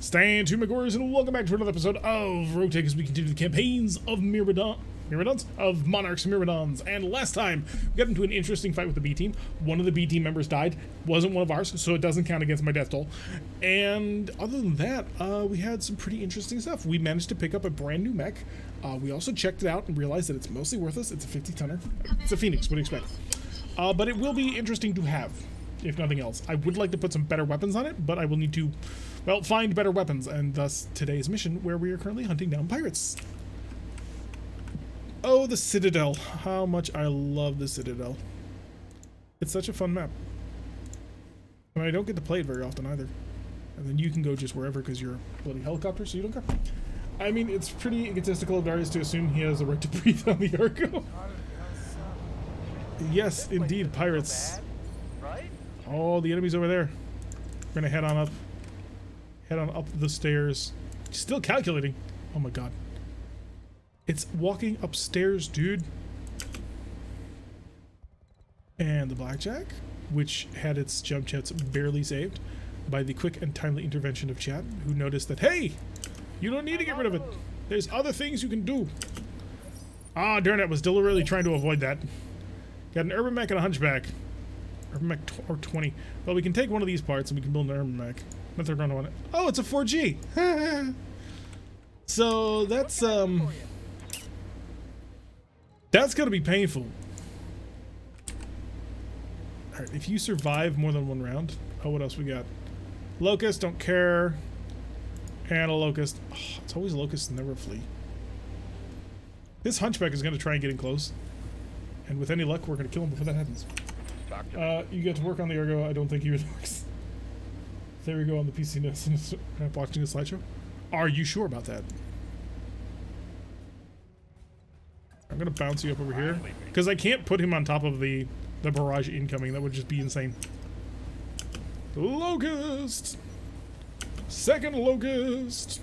Stand to my glorious and welcome back to another episode of RogueTech as we continue the campaigns of Myrmidons? Of Monarchs and Myrmidons. And last time, we got into an interesting fight with the B team. One of the B team members died. Wasn't one of ours, so it doesn't count against my death toll. And other than that, we had some pretty interesting stuff. We managed to pick up a brand new mech. We also checked it out and realized that it's mostly worthless. It's a 50-tonner. It's a Phoenix, what do you expect? But it will be interesting to have, if nothing else. I would like to put some better weapons on it, but I will need to, well, find better weapons, and thus today's mission, where we are currently hunting down pirates. Oh, the Citadel. How much I love the Citadel. It's such a fun map. I mean, I don't get to play it very often either. And then you can go just wherever because you're a bloody helicopter, so you don't care. I mean, it's pretty egotistical of Darius to assume he has the right to breathe on the Argo. Yes, indeed, pirates. Oh, the enemy's over there. We're gonna head on up. Head on up the stairs. Still calculating. Oh my god. It's walking upstairs, dude. And the blackjack, which had its jump jets barely saved by the quick and timely intervention of chat, who noticed that, hey, you don't need to get rid of it. There's other things you can do. Ah, darn it, was deliberately trying to avoid that. Got an urban mech and a hunchback. Urban mech or 20. Well, we can take one of these parts and we can build an urban mech. Not that run on it. Oh, it's a 4G. So that's gonna be painful. Alright, if you survive more than one round. Oh, what else we got? Locust, don't care. And a locust. Oh, it's always locusts, never a flea. This hunchback is gonna try and get in close. And with any luck, we're gonna kill him before that happens. You get to work on the Argo. I don't think he really works. There we go on the PC notes. I'm watching a slideshow. Are you sure about that? I'm gonna bounce you up over here because I can't put him on top of the barrage incoming. That would just be insane. Locust, second locust.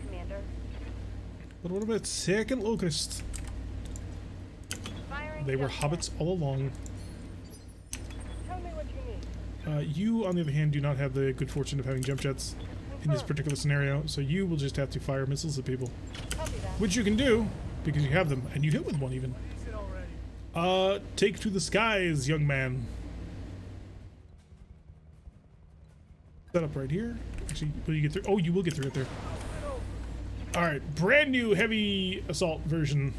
Commander. But what about second locust? They were hobbits all along. Tell me what you need. You, on the other hand, do not have the good fortune of having jump jets in this particular scenario, so you will just have to fire missiles at people, which you can do. Because you have them, and you hit with one even. Take to the skies, young man. Set up right here. Actually, will you get through? Oh, you will get through it there. Alright, brand new heavy assault version.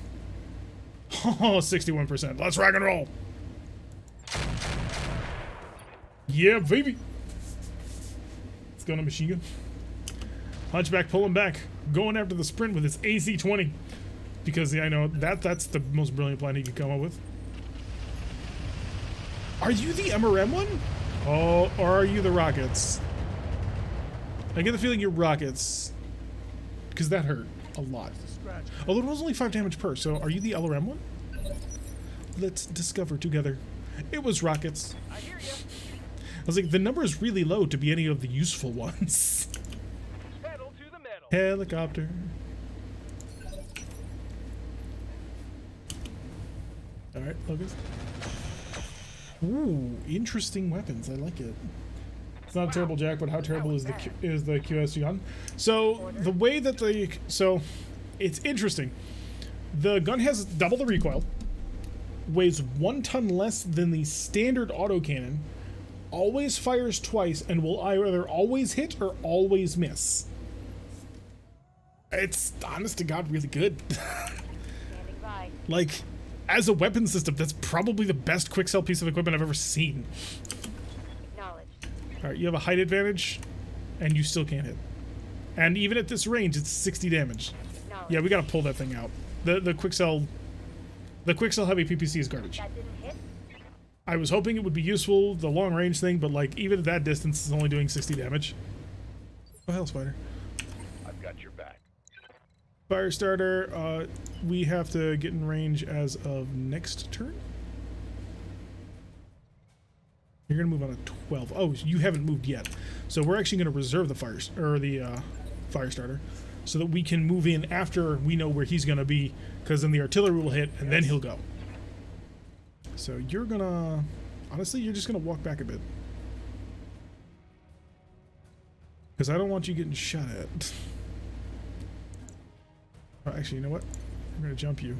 Oh, 61%. Let's rock and roll. Yeah, baby. Let's go on a machine gun. Hunchback pulling back. Going after the sprint with his AC-20. Because yeah, I know that's the most brilliant plan he could come up with. Are you the MRM one? Oh, or are you the rockets? I get the feeling you're rockets. Because that hurt a lot. Although it was only 5 damage per, so are you the LRM one? Let's discover together. It was rockets. I hear you. I was like, the number is really low to be any of the useful ones. Pedal to the metal. Helicopter. Alright, Locust. Ooh, interesting weapons. I like it. It's not a terrible jack, but how terrible is the QS gun? So the way that it's interesting. The gun has double the recoil, weighs 1 ton less than the standard autocannon, always fires twice, and will either always hit or always miss. It's honest to God really good. Like, as a weapon system, that's probably the best quick sell piece of equipment I've ever seen. Alright, you have a height advantage, and you still can't hit. And even at this range, it's 60 damage. Yeah, we gotta pull that thing out. The quick sell heavy PPC is garbage. That didn't hit? I was hoping it would be useful, the long range thing, but like, even at that distance, it's only doing 60 damage. Oh, hell, Spider. I've got your back. Fire starter, we have to get in range as of next turn. You're gonna move on a 12. Oh, you haven't moved yet. So we're actually gonna reserve the fire starter so that we can move in after we know where he's gonna be, because then the artillery will hit and then he'll go. So you're gonna, honestly, you're just gonna walk back a bit. Because I don't want you getting shot at. Oh, actually, you know what? I'm going to jump you.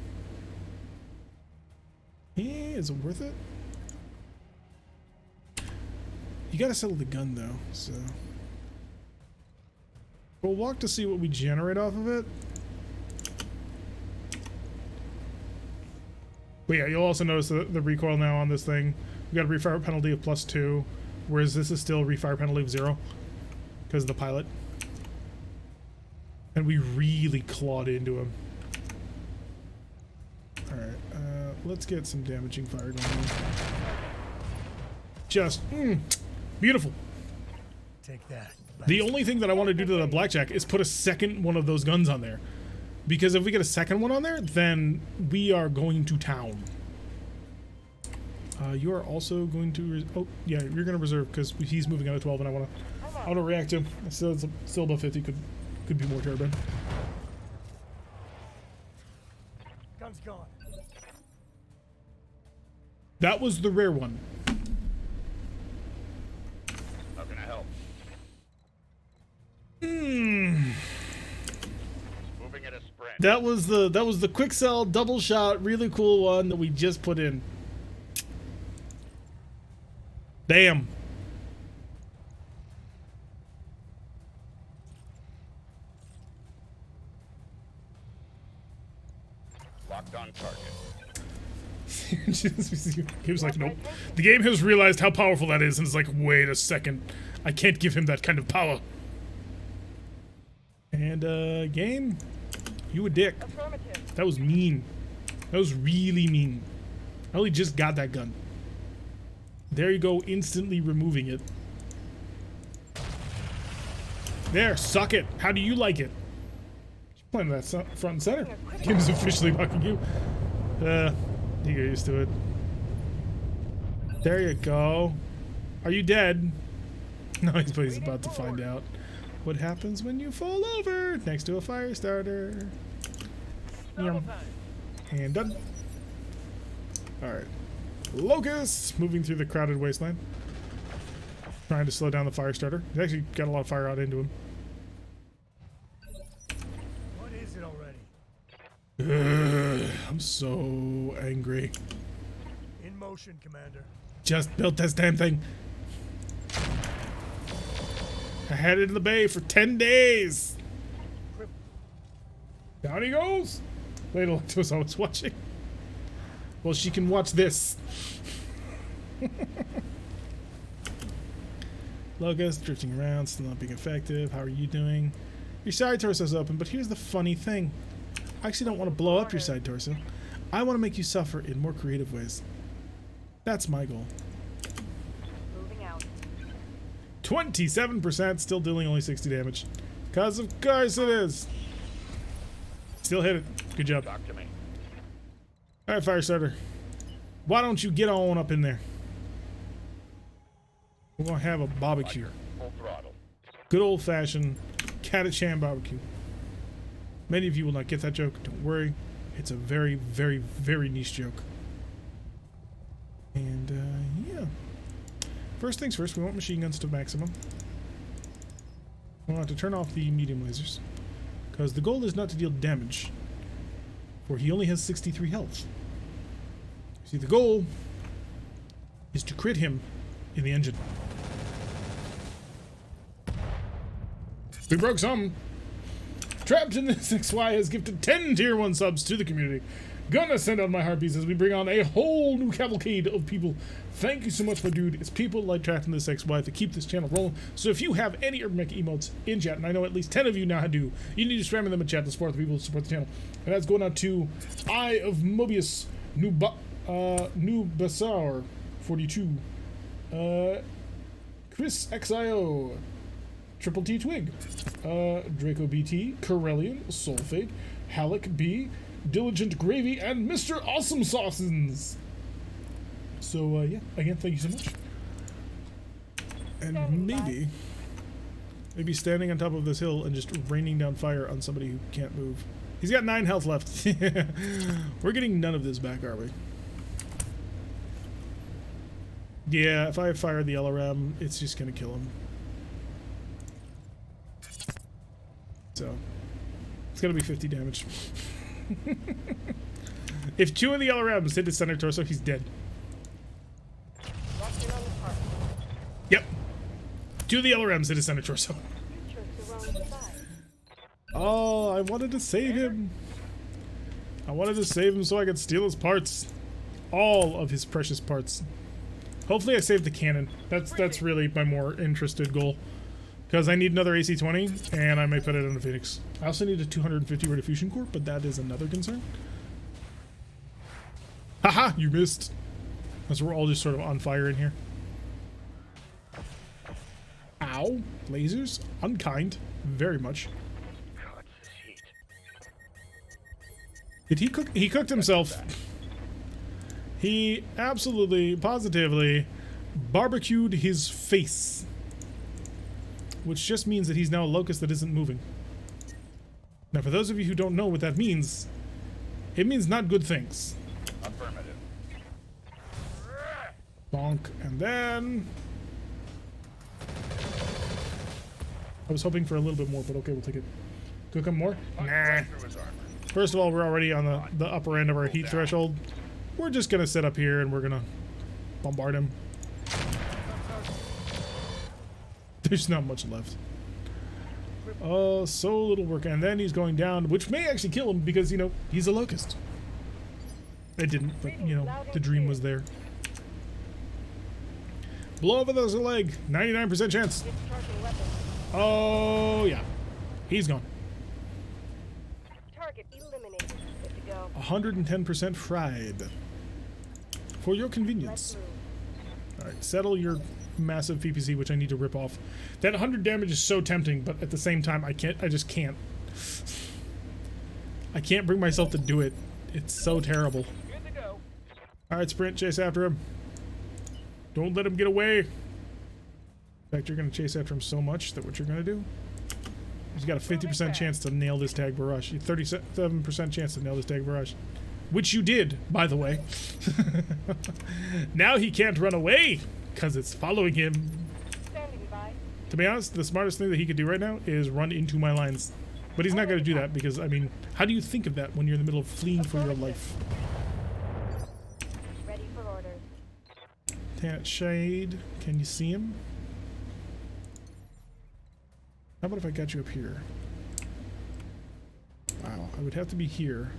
Yeah, is it worth it? You got to settle the gun, though, so... We'll walk to see what we generate off of it. But yeah, you'll also notice the recoil now on this thing. We got a refire penalty of +2, whereas this is still refire penalty of 0 because of the pilot. And we really clawed into him. Alright, let's get some damaging fire going on. Just, beautiful. Take that. The only thing that I want to do to the blackjack is put a second one of those guns on there. Because if we get a second one on there, then we are going to town. You are also going to... oh, yeah, you're going to reserve because he's moving out of 12 and I want to react to him. Still above 50. Could be more turbine. Gun's gone. That was the rare one. How can I help? Hmm. Moving at a sprint. That was the quick sell double shot, really cool one that we just put in. Damn. Locked on target. He was like, nope. The game has realized how powerful that is, and it's like, wait a second. I can't give him that kind of power. And, game, you a dick. Affirmative. That was mean. That was really mean. I only just got that gun. There you go, instantly removing it. There, suck it. How do you like it? You're playing that front and center. Game's officially fucking you. You get used to it. There you go. Are you dead? No, he's about to find out. What happens when you fall over next to a fire starter? Double time. And done. Alright. Locust moving through the crowded wasteland. Trying to slow down the fire starter. He's actually got a lot of fire out into him. What is it already? I'm so angry. In motion, Commander. Just built this damn thing. I had it in the bay for 10 days. Down he goes. Lady Arano was always watching. Well, she can watch this. Locust drifting around, still not being effective. How are you doing? Your side torso's open, but here's the funny thing. I actually don't want to blow up your side torso. I want to make you suffer in more creative ways. That's my goal. Moving out. 27%, still dealing only 60 damage. Because of course it is. Still hit it. Good job. Talk to me. Alright, Firestarter. Why don't you get on up in there? We're gonna have a barbecue. Full throttle. Good old-fashioned Catachan barbecue. Many of you will not get that joke. Don't worry. It's a very, very, very niche joke. And, yeah. First things first, we want machine guns to maximum. We want to turn off the medium lasers. Because the goal is not to deal damage. For he only has 63 health. See, the goal is to crit him in the engine. We broke some. Trapped in this XY has gifted 10 tier 1 subs to the community. Gonna send out my heartbeats as we bring on a whole new cavalcade of people. Thank you so much, my dude. It's people like trapped in this XY to keep this channel rolling. So if you have any Urban Mech emotes in chat, and I know at least 10 of you now do, you need to spam them in chat to support the people who support the channel. And that's going out to Eye of Mobius, Nubasaur 42, Chris XIO, Triple T Twig, Draco BT, Corellian, Soulfade, Halleck B, Diligent Gravy, and Mr. Awesome Saucins. So, yeah, again, thank you so much. And maybe standing on top of this hill and just raining down fire on somebody who can't move. He's got 9 health left. We're getting none of this back, are we? Yeah, if I fire the LRM, it's just gonna kill him. So it's gonna be 50 damage. If 2 of the LRMs hit his center torso, he's dead. Locked in on the park. Yep. 2 of the LRMs hit his center torso. You chose the wrong side. Oh, I wanted to save him. I wanted to save him so I could steal his parts. All of his precious parts. Hopefully I saved the cannon. That's really my more interested goal. Because I need another AC-20, and I may put it in the Phoenix. I also need a 250 rate of fusion core, but that is another concern. Haha, you missed. As we're all just sort of on fire in here. Ow. Lasers. Unkind. Very much. God, this heat. Did he cook? He cooked himself. He absolutely, positively barbecued his face. Which just means that he's now a locust that isn't moving. Now, for those of you who don't know what that means, it means not good things. Affirmative. Bonk, and then... I was hoping for a little bit more, but okay, we'll take it. Cook him more? Nah. Right through his armor. First of all, we're already on the upper end of our heat threshold. We're just gonna sit up here and we're gonna bombard him. There's not much left. Oh, so little work. And then he's going down, which may actually kill him because, you know, he's a locust. It didn't, but, you know, the dream was there. Blow over those leg. 99% chance. Discharging weapon. Oh, yeah. He's gone. Target eliminated. Good to go. 110% fried. For your Let's convenience. move. Alright, settle your massive PPC, which I need to rip off. That 100 damage is so tempting, but at the same time, I just can't. I can't bring myself to do it. It's so terrible. Good to go. Alright, sprint, chase after him. Don't let him get away. In fact, you're going to chase after him so much that what you're going to do is you got a 50% chance to nail this tag barrage. 37% chance to nail this tag barrage. Which you did, by the way. Now he can't run away because it's following him. Standing by. To be honest, the smartest thing that he could do right now is run into my lines. But he's not going to do that because, I mean, how do you think of that when you're in the middle of fleeing for your life? Ready for orders. That shade. Can you see him? How about if I got you up here? Wow, I would have to be here.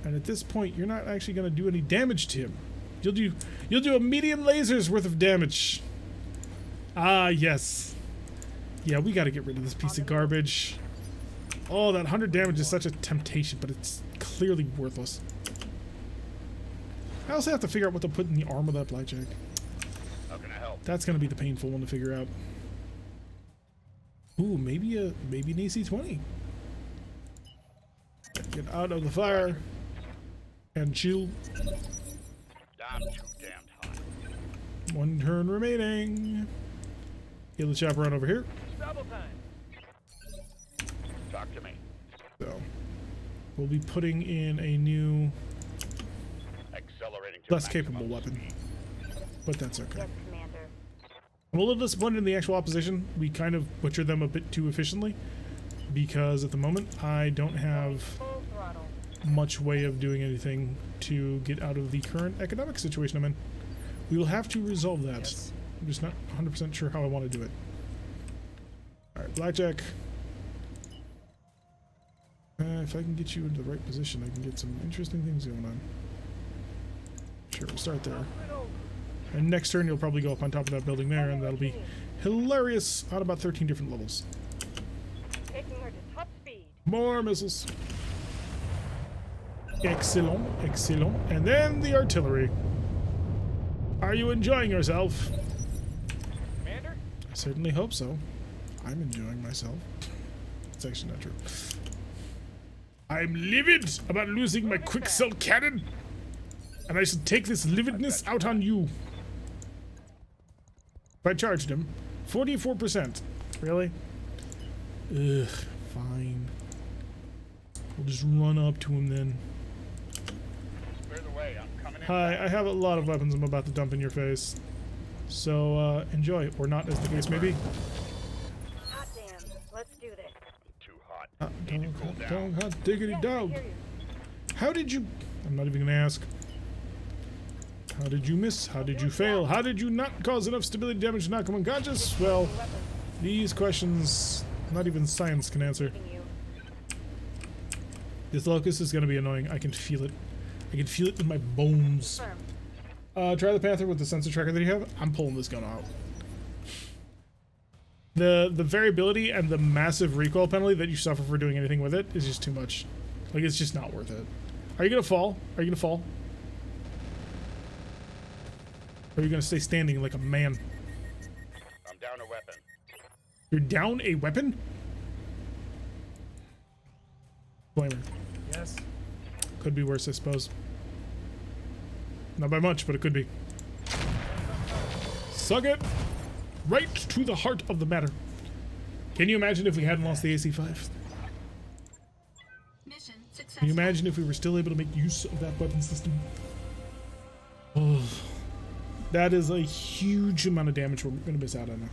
And at this point, you're not actually going to do any damage to him. You'll do a medium laser's worth of damage. Ah, yes. Yeah, we got to get rid of this piece of garbage. Oh, that 100 damage is such a temptation, but it's clearly worthless. I also have to figure out what to put in the arm of that blackjack. How can I help? That's going to be the painful one to figure out. Ooh, maybe an AC-20. Get out of the fire and chill. I'm too damned hot. 1 turn remaining. Get the chopper on over here. Double time. Talk to me. So we'll be putting in a new, Accelerating to less maximum capable weapon, speed. but that's okay. Yes, Commander. I'm a little disappointed in the actual opposition. We kind of butchered them a bit too efficiently because at the moment I don't have Full throttle. much way of doing anything to get out of the current economic situation I'm in. We will have to resolve that. Yes. I'm just not 100% sure how I want to do it. Alright, blackjack. If I can get you into the right position, I can get some interesting things going on. Sure, we'll start there. And next turn you'll probably go up on top of that building there, and that'll be hilarious on about 13 different levels. Taking her to top speed. More missiles. Excellent, excellent. And then the artillery. Are you enjoying yourself? Commander? I certainly hope so. I'm enjoying myself. It's actually not true. I'm livid about losing my quick cell cannon, and I should take this lividness out on you. If I charged him, 44%. Really? Ugh, fine. We'll just run up to him then. Clear the way. I'm coming in. Hi, I have a lot of weapons I'm about to dump in your face. So, enjoy, or not, as the case may be. Hot damn. Let's do this. Too hot. hot. Need to cool down. Dog, hot diggity Yes, I dog. hear you. How did you... I'm not even gonna ask. How did you miss? How did you fail? How did you not cause enough stability damage to knock him unconscious? Well, these questions not even science can answer. You. This locust is gonna be annoying. I can feel it. I can feel it in my bones. Confirmed. Try the Panther with the sensor tracker that you have. I'm pulling this gun out. The variability and the massive recoil penalty that you suffer for doing anything with it is just too much. Like, it's just not worth it. Are you gonna fall? Are you gonna fall? Or are you gonna stay standing like a man? I'm down a weapon. You're down a weapon? Flamer. Yes. Could be worse, I suppose. Not by much, but it could be. Suck it! Right to the heart of the matter. Can you imagine if we hadn't lost the AC-5? Mission successful. Can you imagine if we were still able to make use of that weapon system? Oh, that is a huge amount of damage we're going to miss out on now.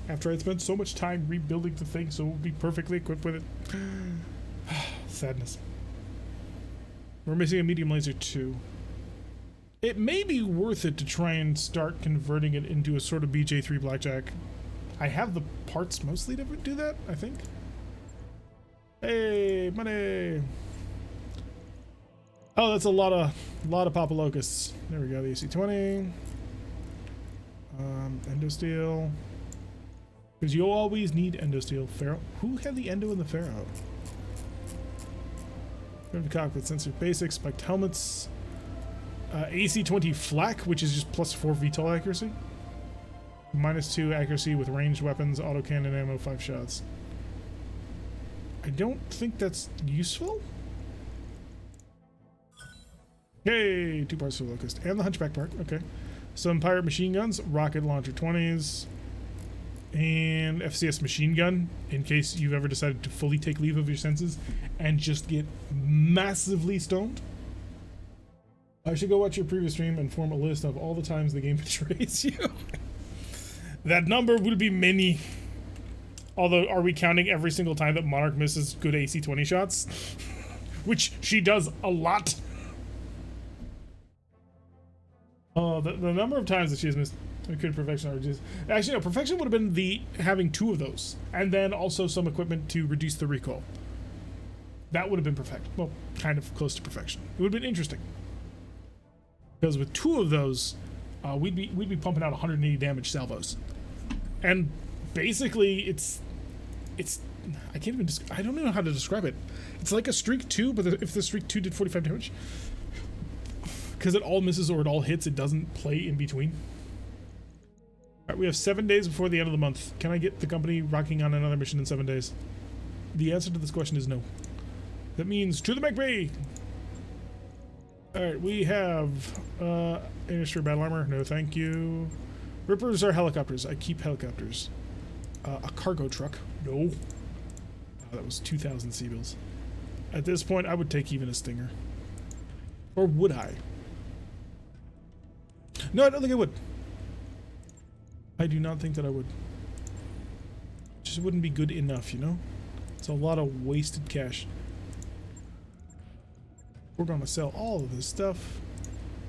After I spent so much time rebuilding the thing so it would be perfectly equipped with it. Sadness. We're missing a medium laser too. It may be worth it to try and start converting it into a sort of BJ3 blackjack. I have the parts mostly to do that, I think. Hey, money! Oh, that's a lot of Papa Locusts. There we go, the AC-20. Endo steel. Because you always need endo steel. Pharaoh. Who had the endo in the Pharaoh? The cockpit sensor basics, spiked helmets. AC-20 flak, which is just +4 VTOL accuracy. -2 accuracy with ranged weapons, autocannon ammo, 5 shots. I don't think that's useful. Yay! 2 parts of the Locust. And the Hunchback part. Okay. Some pirate machine guns, rocket launcher 20s, and FCS machine gun, in case you've ever decided to fully take leave of your senses and just get massively stoned. I should go watch your previous stream and form a list of all the times the game betrays you. That number will be many. Although, are we counting every single time that Monarch misses good AC-20 shots? Which she does a lot. Oh, the number of times that she has missed good perfection are just... Actually, no, perfection would have been the having 2 of those. And then also some equipment to reduce the recoil. That would have been perfect. Well, kind of close to perfection. It would have been interesting. Because with 2 of those, we'd be pumping out 180 damage salvos. And basically, it's I can't even I don't know how to describe it. It's like a streak 2, but if the streak 2 did 45 damage, because it all misses or it all hits, it doesn't play in between. All right, we have 7 days before the end of the month. Can I get the company rocking on another mission in 7 days? The answer to this question is no. That means to the McBee. All right, we have industry battle armor. No, thank you. Rippers are helicopters. I keep helicopters. A cargo truck. No. That was 2,000 Seabills. At this point, I would take even a Stinger. Or would I? No, I don't think I would. I do not think that I would. Just wouldn't be good enough, you know? It's a lot of wasted cash. We're going to sell all of this stuff.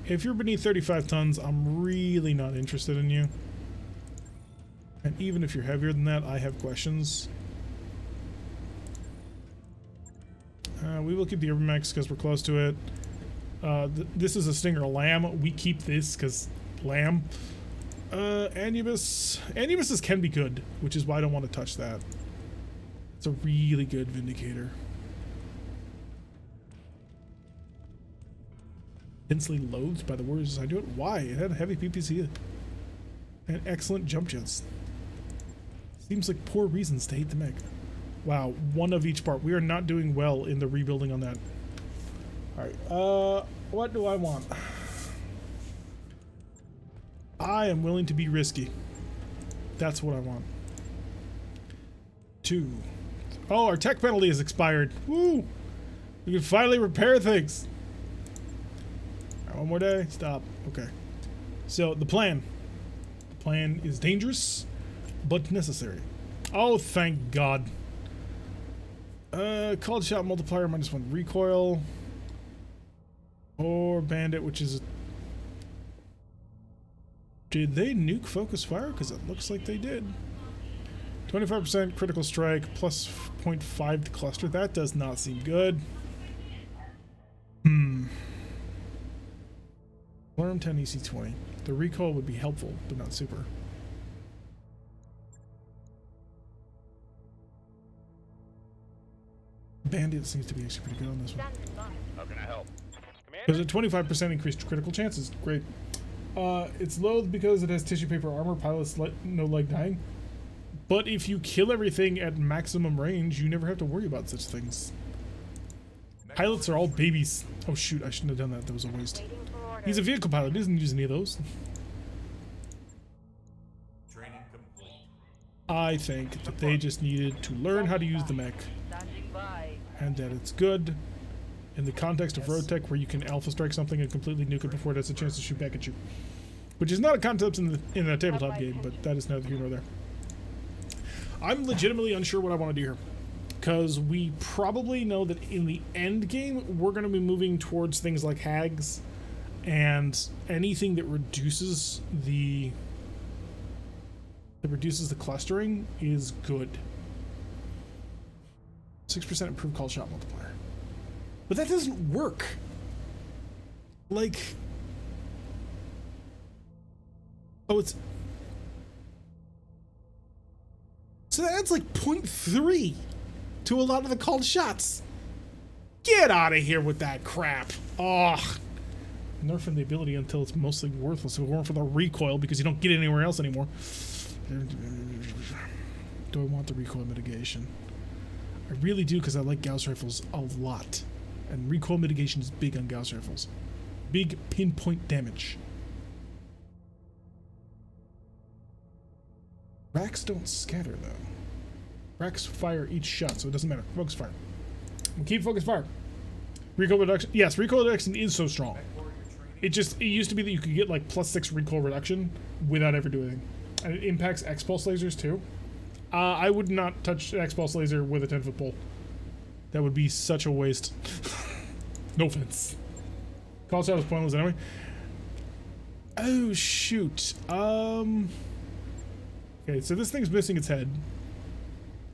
If you're beneath 35 tons, I'm really not interested in you. And even if you're heavier than that, I have questions. We will keep the Urbanmax because we're close to it. This is a Stinger Lamb. We keep this because Lamb. Anubis. Anubises can be good, which is why I don't want to touch that. It's a really good Vindicator. Intensely loathed by the warriors as I do it. Why? It had a heavy PPC and excellent jump jets. Seems like poor reasons to hate the mech. Wow, 1 of each part. We are not doing well in the rebuilding on that. Alright, what do I want? I am willing to be risky. That's what I want. 2. Oh, our tech penalty has expired. Woo! We can finally repair things. All right, 1 more day. Stop. Okay. So, the plan. The plan is dangerous, but necessary. Oh, thank God. Called shot multiplier -1 recoil. Or bandit, which is... Did they nuke focus fire? Because it looks like they did. 25% critical strike plus 0.5 to cluster. That does not seem good. Alarm 10 EC 20. The recoil would be helpful, but not super. Bandit seems to be actually pretty good on this one. How can I help? There's a 25% increased critical chances. Great. It's low because it has tissue paper armor. Pilots no like dying. But if you kill everything at maximum range, you never have to worry about such things. Pilots are all babies. Oh shoot, I shouldn't have done that. That was a waste. He's a vehicle pilot. He doesn't use any of those. Training complete. I think that they just needed to learn how to use the mech. And that it's good in the context of RogueTech, where you can alpha strike something and completely nuke it before it has a chance to shoot back at you. Which is not a concept in a tabletop game, but that is neither here nor there. I'm legitimately unsure what I want to do here, because we probably know that in the end game we're going to be moving towards things like hags, and anything that reduces the clustering is good. 6% improved call shot multiplier, but that doesn't work. Like, oh, it's. So that adds like 0.3 to a lot of the called shots. Get out of here with that crap. Ugh. Nerfing the ability until it's mostly worthless. If it weren't for the recoil, because you don't get it anywhere else anymore. Do I want the recoil mitigation? I really do, because I like Gauss rifles a lot. And recoil mitigation is big on Gauss rifles. Big pinpoint damage. Racks don't scatter, though. Racks fire each shot, so it doesn't matter. Focus fire. We'll keep focus fire. Recoil reduction. Yes, recoil reduction is so strong. It used to be that you could get like +6 recoil reduction without ever doing anything. And it impacts X-pulse lasers too. I would not touch an X-pulse laser with a 10-foot pole. That would be such a waste. No offense. Call shot was pointless anyway. Oh shoot. Okay, so this thing's missing its head.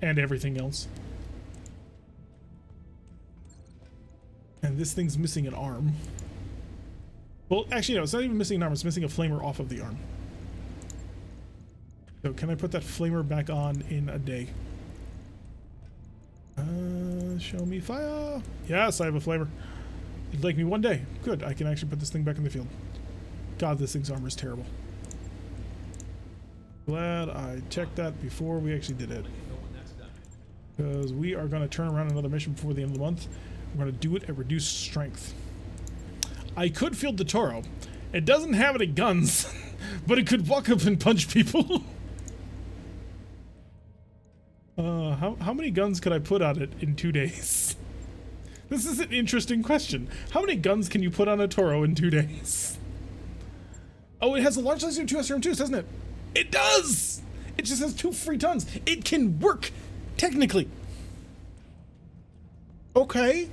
And everything else. And this thing's missing an arm. Well, actually no, it's not even missing an arm, it's missing a flamer off of the arm. So can I put that flamer back on in a day? Show me fire. Yes, I have a flamer. It'd take me 1 day. Good, I can actually put this thing back in the field. God, this thing's armor is terrible. Glad I checked that before we actually did it. Because we are going to turn around another mission before the end of the month. We're going to do it at reduced strength. I could field the Toro. It doesn't have any guns, but it could walk up and punch people. How many guns could I put on it in 2 days? This is an interesting question. How many guns can you put on a Toro in 2 days? Oh, it has a large laser and 2 SRM2s, doesn't it? It does! It just has 2 free tons. It can work, technically. Okay.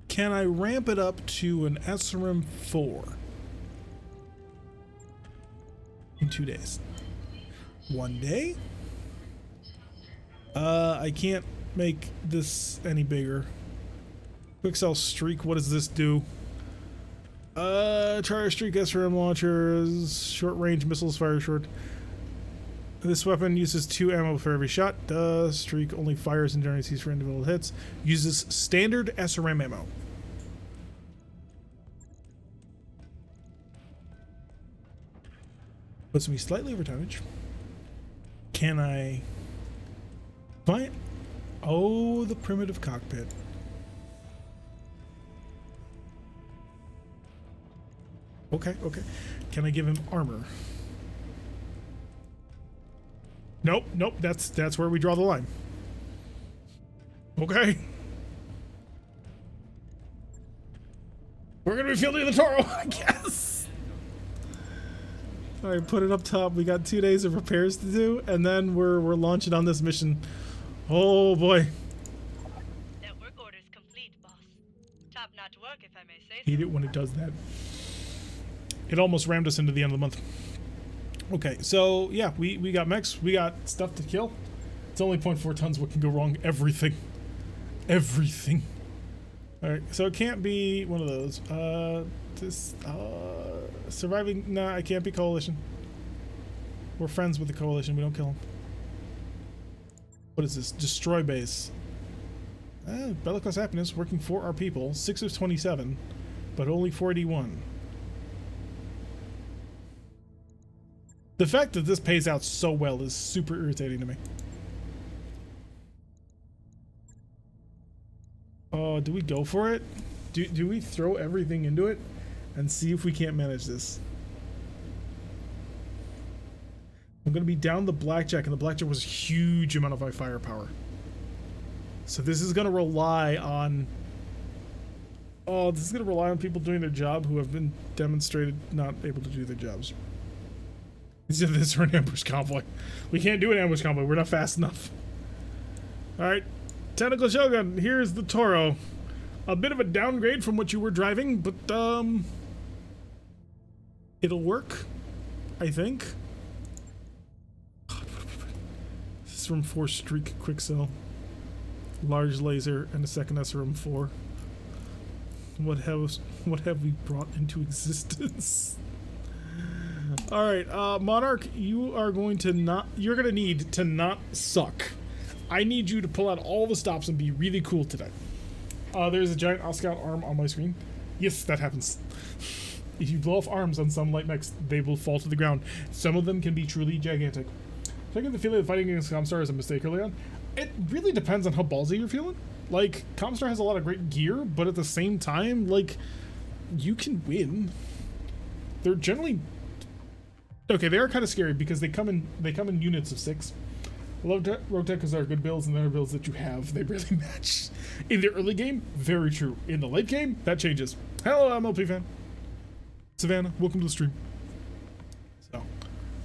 Can I ramp it up to an SRM4 in 2 days? 1 day? I can't make this any bigger. Quick cell streak, what does this do? Charge streak SRM launchers, short range missiles fire short. This weapon uses 2 ammo for every shot. Streak only fires and generates these for individual hits. Uses standard SRM ammo. Puts me slightly over tonnage. Can I find? Oh, the primitive cockpit. Okay, okay. Can I give him armor? Nope, nope. That's where we draw the line. Okay. We're gonna be fielding the Toro, I guess. All right, put it up top. We got 2 days of repairs to do, and then we're launching on this mission. Oh boy. Network orders complete, boss. Top-notch work, if I may say Hate it when it does that. It almost rammed us into the end of the month. Okay, so yeah, we got mechs, we got stuff to kill. It's only 0.4 tons. What can go wrong? Everything. Everything. All right, so it can't be one of those. Surviving. Nah, I can't be coalition. We're friends with the coalition. We don't kill them. What is this? Destroy base. Bellicose happiness working for our people. 6 of 27, but only 41. The fact that this pays out so well is super irritating to me. Oh, do we go for it? Do we throw everything into it and see if we can't manage this? I'm going to be down the blackjack, and the blackjack was a huge amount of my firepower. So this is going to rely on... Oh, this is going to rely on people doing their job who have been demonstrated not able to do their jobs. Instead of this or an ambush convoy. We can't do an ambush convoy. We're not fast enough. Alright. Tentacle Shogun, here's the Toro. A bit of a downgrade from what you were driving, but, it'll work, I think. This is from 4 Streak Quick Cell. Large laser and a second SRM-4. What have we brought into existence? Alright, Monarch, you are going to you're gonna need to not suck. I need you to pull out all the stops and be really cool today. There's a giant Oscout arm on my screen. Yes, that happens. If you blow off arms on some light mechs, they will fall to the ground. Some of them can be truly gigantic. Checking the feeling of fighting against Comstar is a mistake early on. It really depends on how ballsy you're feeling. Like, Comstar has a lot of great gear, but at the same time, like, you can win. They're generally... Okay, they are kind of scary because they come in units of 6. RogueTech is our good builds, and there are builds that you have. They really match. In the early game, very true. In the late game, that changes. Hello, MLP fan. Savannah, welcome to the stream. So,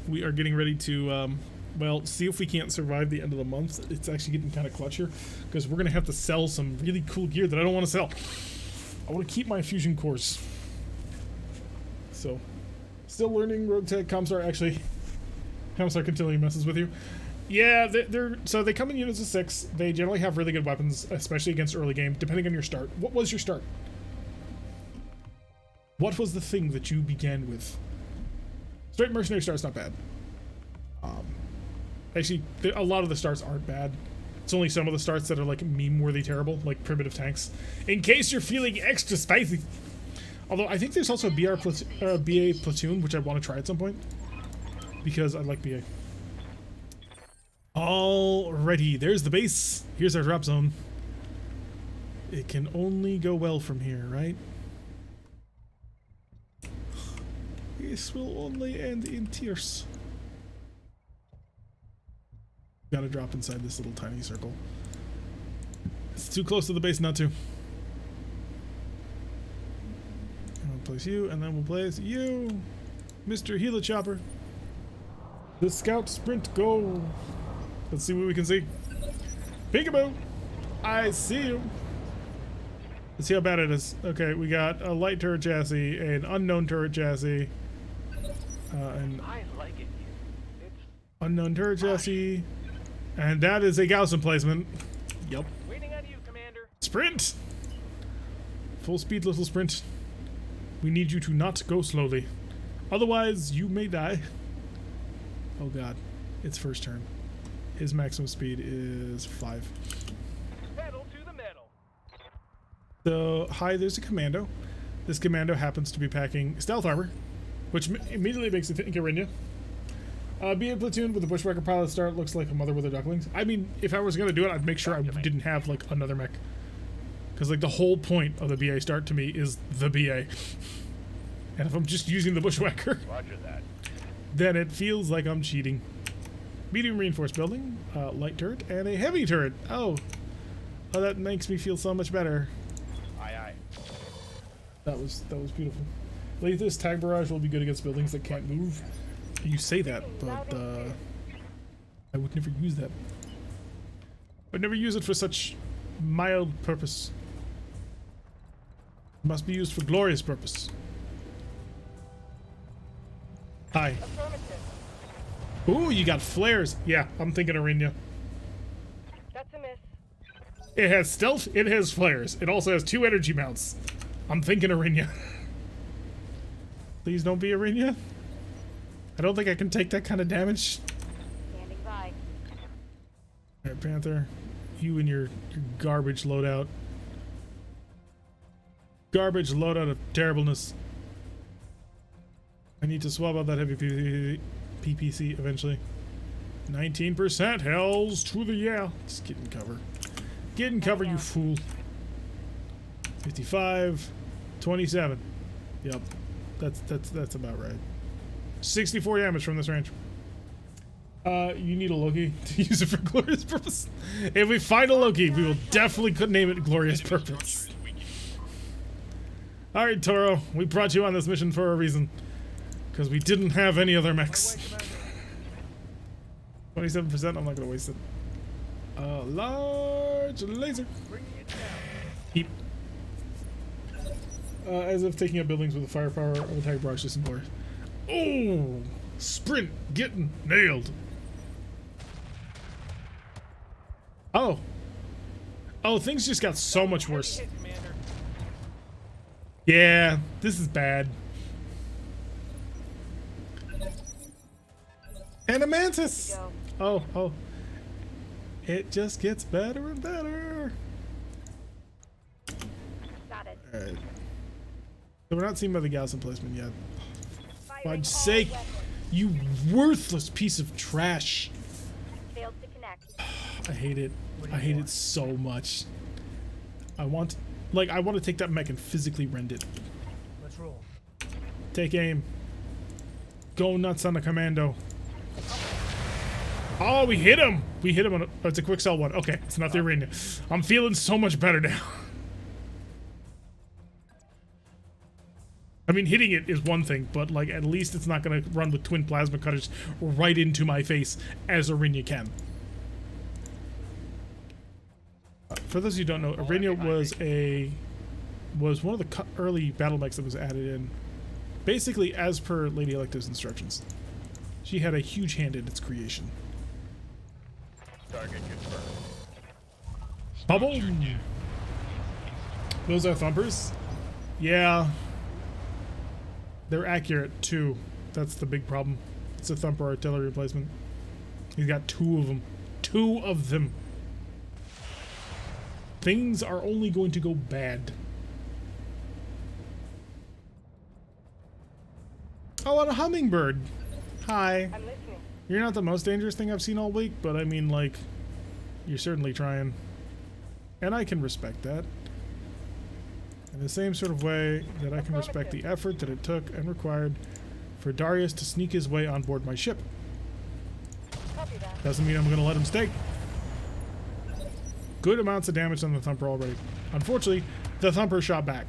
we are getting ready to, well, see if we can't survive the end of the month. It's actually getting kind of clutch here, because we're going to have to sell some really cool gear that I don't want to sell. I want to keep my fusion cores. So, still learning RogueTech. Comstar continually messes with you. Yeah, so they come in units of 6. They generally have really good weapons, especially against early game, depending on your start. What was your start? What was the thing that you began with? Straight mercenary start's not bad. Actually, a lot of the starts aren't bad. It's only some of the starts that are like meme-worthy terrible, like primitive tanks. In case you're feeling extra spicy. Although I think there's also a BA platoon, which I want to try at some point, because I like BA. Alrighty, there's the base. Here's our drop zone. It can only go well from here, right? This will only end in tears. Gotta drop inside this little tiny circle. It's too close to the base not to. We'll place you, and then we'll place you, Mr. Hela Chopper. The scout sprint go. Let's see what we can see. Peekaboo! I see you. Let's see how bad it is. Okay, we got a light turret chassis, an unknown turret chassis, an I like it here. It's unknown turret chassis, and that is a Gauss emplacement. Yep. waiting on you, Commander. Sprint! Full speed, little sprint. We need you to not go slowly. Otherwise, you may die. Oh god. It's first turn. His maximum speed is 5. Pedal to the metal. So, hi, there's a commando. This commando happens to be packing stealth armor, which immediately makes it think Arinya. Be a platoon with a bushwhacker pilot start looks like a mother with her ducklings. I mean, if I was going to do it, I'd make sure I didn't have, like, another mech. Because, like, the whole point of the BA start to me is the BA. And if I'm just using the bushwhacker, Roger that. then it feels like I'm cheating. Medium reinforced building, light turret, and a heavy turret. Oh, that makes me feel so much better. Aye, aye. That was beautiful. Like, this tag barrage will be good against buildings that can't move. You say that, but I would never use that. I'd never use it for such mild purpose. It must be used for glorious purpose. Hi. Affirmative. Ooh, you got flares. Yeah, I'm thinking Aurigan. That's a miss. It has stealth, it has flares. It also has 2 energy mounts. I'm thinking Aurigan. Please don't be Aurigan. I don't think I can take that kind of damage. Standing by. Alright, Panther. You and your garbage loadout. Garbage loadout of terribleness. I need to swap out that heavy PPC eventually. 19%. Hells to the yeah. Just get in cover. Get in cover, you fool. 55. 27. Yep. That's about right. 64 damage from this range. You need a Loki to use it for glorious purpose. If we find a Loki, we will definitely name it glorious purpose. Alright, Toro. We brought you on this mission for a reason. Because we didn't have any other mechs. 27%, I'm not gonna waste it. Large laser. Keep. As if taking out buildings with the firepower of attack barrage just glory. Oh! Sprint! Getting nailed! Oh. Oh, things just got so much worse. Yeah, this is bad. And a mantis! Oh, oh. It just gets better and better. Got it. Alright. So we're not seeing by the Gaussian placement yet. For Firing God's all sake, weapons. you worthless piece of trash. Failed to connect. I hate it. I hate it so much. I want to take that mech and physically rend it. Let's roll. Take aim. Go nuts on the commando. Oh, we hit him! We hit him on a... Oh, it's a quick sell one. Okay, it's not the arena. I'm feeling so much better now. I mean, hitting it is one thing, but, like, at least it's not going to run with twin plasma cutters right into my face as Aurigan can. For those of you who don't know, Aurigan was one of the early battle mechs that was added in, basically as per Lady Elective's instructions. She had a huge hand in its creation. Target confirmed. Bubble! Those are thumpers? Yeah. They're accurate, too. That's the big problem. It's a thumper artillery replacement. He's got 2 of them. 2 of them. Things are only going to go bad. Oh, and a hummingbird. Hi. I'm listening. You're not the most dangerous thing I've seen all week, but I mean, like, you're certainly trying. And I can respect that. In the same sort of way that I can respect the effort that it took and required for Darius to sneak his way on board my ship. Copy that. Doesn't mean I'm going to let him stay. Good amounts of damage on the Thumper already. Unfortunately, the Thumper shot back.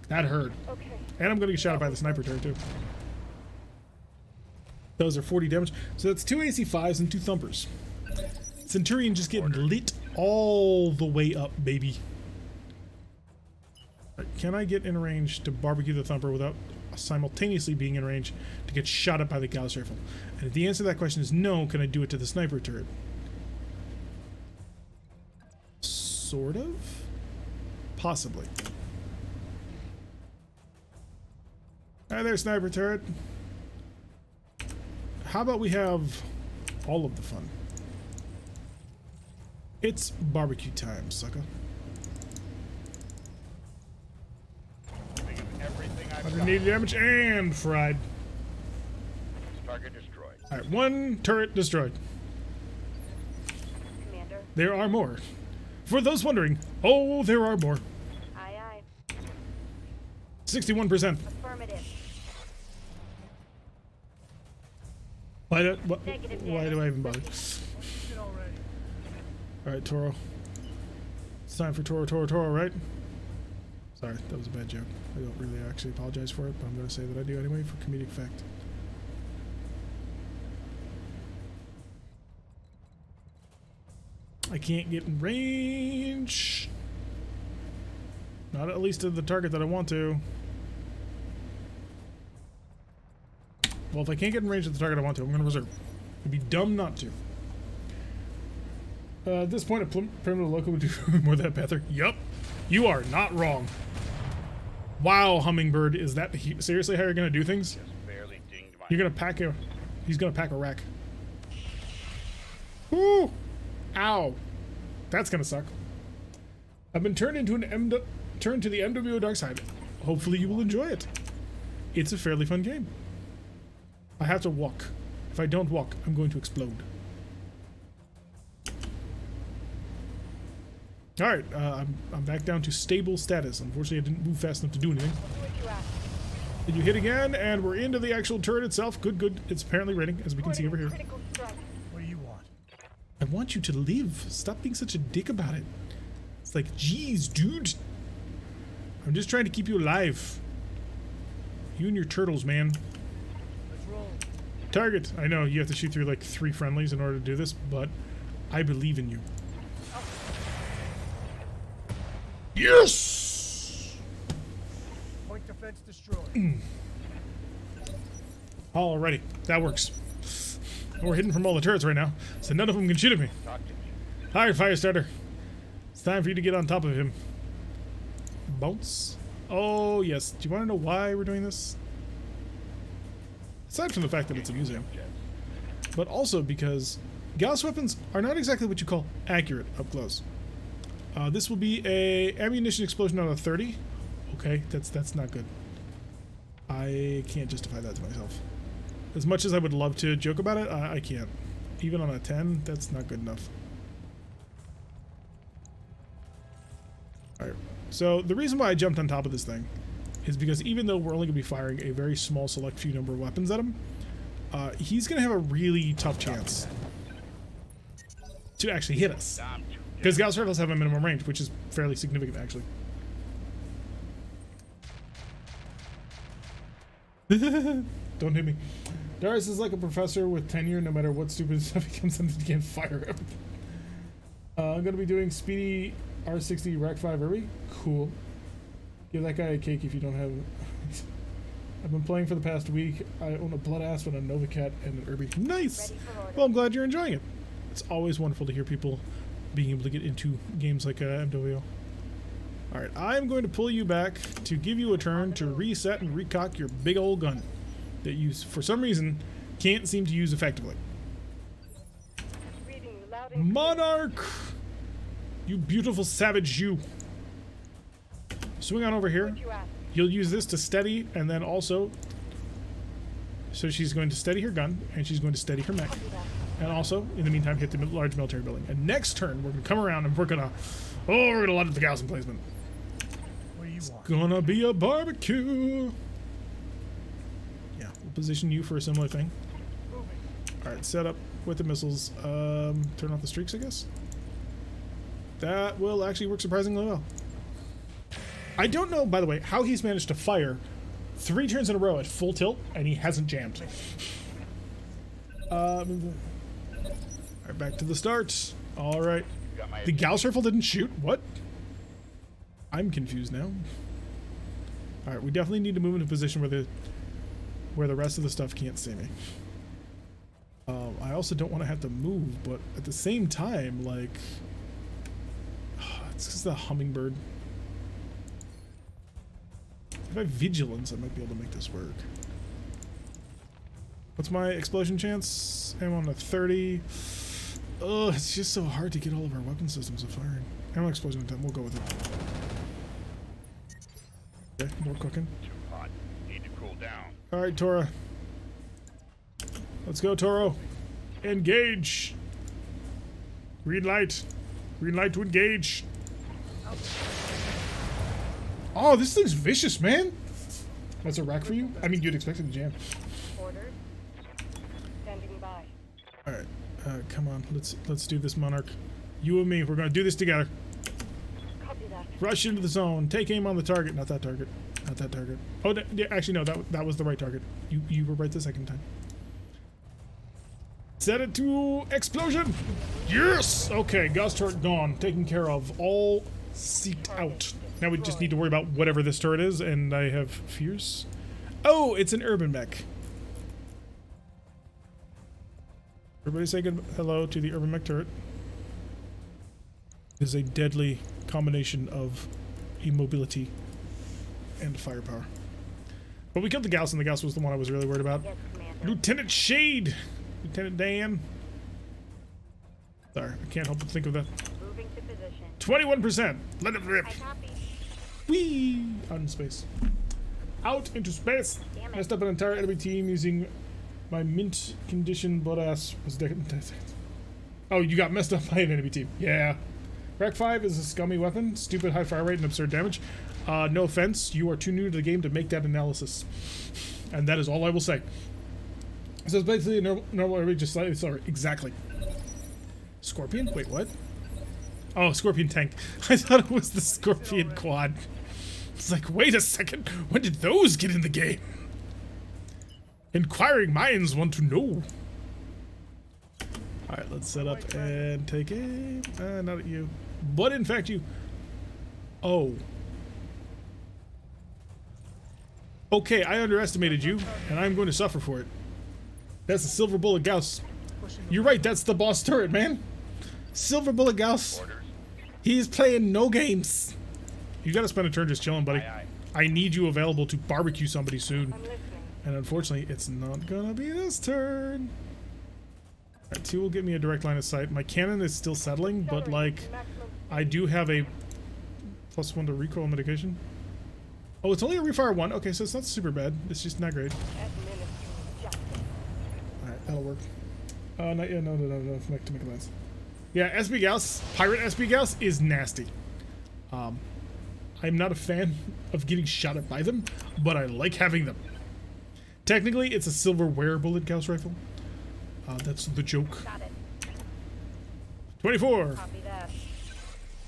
That hurt. Okay. And I'm going to get shot at by the sniper turret, too. Those are 40 damage. So that's 2 AC5s and 2 Thumpers. Centurion just getting lit all the way up, baby. Right, can I get in range to barbecue the Thumper without simultaneously being in range to get shot at by the Gauss rifle? And if the answer to that question is no, can I do it to the sniper turret? Sort of? Possibly. Hi there, sniper turret. How about we have all of the fun? It's barbecue time, sucker. 180 damage and fried. Target destroyed. Alright, 1 turret destroyed. Commander. There are more. For those wondering, oh, there are more. Aye, aye. 61%. Affirmative. Why do Negative I even bother? Shit already. Alright, Toro. It's time for Toro, right? Sorry, that was a bad joke. I don't really actually apologize for it, but I'm going to say that I do anyway for comedic effect. I can't get in range. Not at least to the target that I want to. Well, if I can't get in range of the target I want to, I'm going to reserve. It'd be dumb not to. At this point, a primitive local would do more than that, Panther. Yup. You are not wrong. Wow, Hummingbird, is that seriously how you're going to do things? Just barely dinged my You're going to pack a... He's going to pack a wreck. Woo! Ow. That's going to suck. I've been turned into turned to the MWO dark side. Hopefully you will enjoy it. It's a fairly fun game. I have to walk. If I don't walk, I'm going to explode. Alright, I'm back down to stable status. Unfortunately, I didn't move fast enough to do anything. Did you hit again? And we're into the actual turret itself. Good, good. It's apparently raining, as we can see over here. What do you want? I want you to live. Stop being such a dick about it. It's like, geez, dude. I'm just trying to keep you alive. You and your turtles, man. Let's roll. Target. I know you have to shoot through like 3 friendlies in order to do this, but I believe in you. Yes! Point defense destroyed. Alrighty, that works. We're hidden from all the turrets right now, so none of them can shoot at me. talk to me. Alright, Firestarter. It's time for you to get on top of him. Bounce. Oh, yes. Do you want to know why we're doing this? Aside from the fact that it's amusing, but also because Gauss weapons are not exactly what you call accurate up close. This will be a ammunition explosion out of 30. Okay, that's not good. I can't justify that to myself. As much as I would love to joke about it, I can't. Even on a 10, that's not good enough. Alright, so the reason why I jumped on top of this thing is because even though we're only going to be firing a very small select few number of weapons at him, he's going to have a really tough chance to actually hit us. Because Gauss rifles have a minimum range, which is fairly significant, actually. Don't hit me. Darius is like a professor with tenure. No matter what stupid stuff he comes in, he can't fire everything. I'm going to be doing Speedy R60 Rack 5 Irby. Cool. Give that guy a cake if you don't have... I've been playing for the past week. I own a Blood Asp and a Nova Cat and an Irby. Nice! Well, I'm glad you're enjoying it. It's always wonderful to hear people being able to get into games like MWO. Alright, I'm going to pull you back to give you a turn to reset and recock your big old gun that you, for some reason, can't seem to use effectively. Monarch! You beautiful savage, you. Swing on over here. You'll use this to steady, and then also... So she's going to steady her gun, and she's going to steady her mech. And also, in the meantime, hit the large military building. And next turn, we're going to come around and we're going to... Oh, we're going to load up the Gauss emplacement. What do you It's want? gonna be a barbecue. Yeah, we'll position you for a similar thing. Alright, set up with the missiles. Turn off the streaks, I guess. That will actually work surprisingly well. I don't know, by the way, how he's managed to fire 3 turns in a row at full tilt, and he hasn't jammed. Alright, back to the start. Alright. The Gauss rifle didn't shoot? What? I'm confused now. Alright, we definitely need to move into a position where the rest of the stuff can't see me. I also don't want to have to move, but at the same time, like... It's because the Hummingbird. If I have Vigilance, I might be able to make this work. What's my explosion chance? I'm on a 30. Ugh, it's just so hard to get all of our weapon systems to firing. Ammo explosion time, we'll go with it. Okay, more cooking. Too hot. Need to cool down. Alright, Tora. Let's go, Toro. Engage. Green light. Green light to engage. Oh, this thing's vicious, man. That's a rack for you? I mean, you'd expect it to jam. Orders. Standing by. Alright, come on. Let's do this, Monarch. You and me, we're gonna do this together. Copy that. Rush into the zone. Take aim on the target. Not that target. Not that target. Oh, yeah, actually, no. That was the right target. You were right the second time. Set it to explosion. Yes! Okay, Gauss turret gone. Taken care of. All seeked out. Now we just need to worry about whatever this turret is, and I have fears. Oh, it's an urban mech. Everybody say good hello to the urban mech turret. It is a deadly combination of immobility and firepower. But we killed the Gauss, and the Gauss was the one I was really worried about. Yes, Commander. Lieutenant Shade! Lieutenant Dan. Sorry, I can't help but think of that. Moving to position. 21%! Let it rip! I copy. Whee! Out in space. Out into space! Damn it. Messed up an entire enemy team using my mint condition butt ass was Oh, you got messed up by an enemy team. Yeah. Rack 5 is a scummy weapon, stupid high fire rate and absurd damage. No offense, you are too new to the game to make that analysis. And that is all I will say. So it's basically a normal enemy, just slightly slower. Exactly. Scorpion? Wait, what? Oh, Scorpion tank. I thought it was the Scorpion quad. It's like, wait a second, when did those get in the game? Inquiring minds want to know. Alright, let's set up and take aim. Not at you. But in fact you. Oh. Okay, I underestimated you, and I'm going to suffer for it. That's a Silver Bullet Gauss. You're right, that's the boss turret, man. Silver Bullet Gauss. Orders. He's playing no games. You gotta spend a turn just chilling, buddy. Aye, I need you available to barbecue somebody soon. I'm listening. And unfortunately, it's not gonna be this turn. Alright, 2 will get me a direct line of sight. My cannon is still settling, but like, Maximum I do have a +1 to recoil mitigation. Oh, it's only a refire 1. Okay, so it's not super bad. It's just not great. administering justice. Alright, that'll work. Not yet. No. To make a lance. Yeah, SB Gauss, Pirate SB Gauss is nasty. I'm not a fan of getting shot at by them, but I like having them. Technically, it's a silver wear bullet Gauss rifle. That's the joke. Got it. 24. Copy that.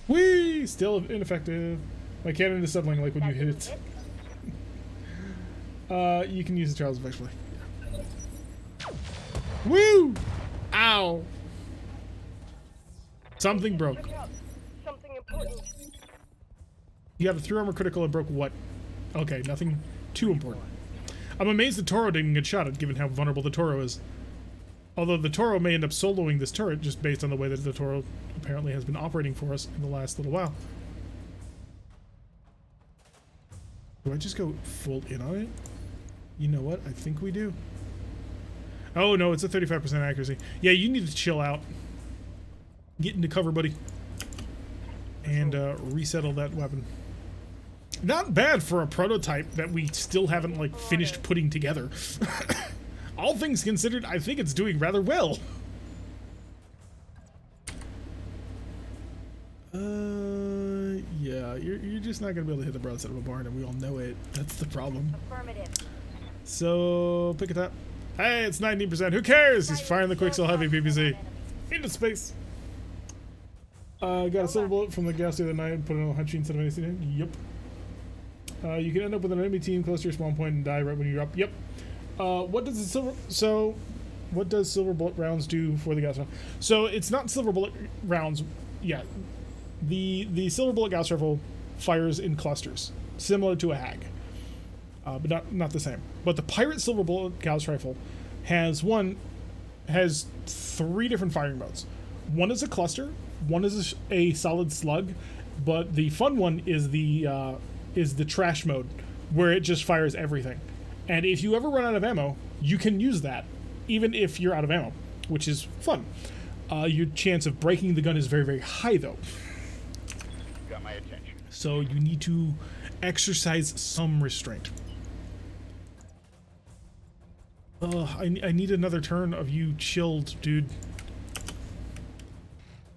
Whee! Still ineffective. My cannon is settling like when you hit it. You can use the trials effectively. Woo! Ow! Something broke. Look out. Something important. You have a 3 armor critical and broke what? Okay, nothing too important. I'm amazed the Toro didn't get shot at, given how vulnerable the Toro is. Although the Toro may end up soloing this turret, just based on the way that the Toro apparently has been operating for us in the last little while. Do I just go full in on it? You know what? I think we do. Oh no, it's a 35% accuracy. Yeah, you need to chill out. Get into cover, buddy. And resettle that weapon. Not bad for a prototype that we still haven't like finished putting together. All things considered, I think it's doing rather well. Yeah, you're just not gonna be able to hit the broadside of a barn, and we all know it. That's the problem. Affirmative. So pick it up. Hey, it's 19%. Who cares? He's firing the Quicksilver Heavy PPC into space. Got a silver bullet from the gas the other night and put it on a hunchy instead of anything. Yep. You can end up with an enemy team close to your spawn point and die right when you're up. Yep. What does silver bullet rounds do for the Gauss rifle? So it's not silver bullet rounds yet. The silver bullet Gauss rifle fires in clusters, similar to a Hag, but not the same. But the Pirate silver bullet Gauss rifle has 3 different firing modes. One is a cluster, one is a solid slug, but the fun one is the trash mode, where it just fires everything. And if you ever run out of ammo, you can use that, even if you're out of ammo, which is fun. Your chance of breaking the gun is very, very high, though. Got my attention. So you need to exercise some restraint. I need another turn of you chilled, dude.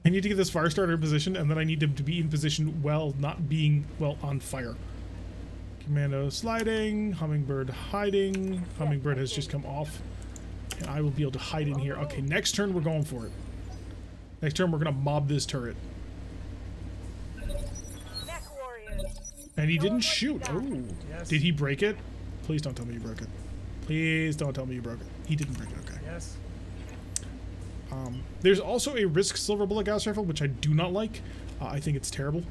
I need to get this fire starter in position, and then I need him to be in position while not being, well, on fire. Commando sliding, Hummingbird hiding. Hummingbird has just come off. And I will be able to hide in here. Okay, next turn we're going for it. Next turn we're going to mob this turret. Mech warriors. And he didn't shoot. Oh, Yes. did he break it? Please don't tell me you broke it. Please don't tell me you broke it. He didn't break it, okay. Yes. There's also a Risk silver bullet Gauss rifle, which I do not like. I think it's terrible.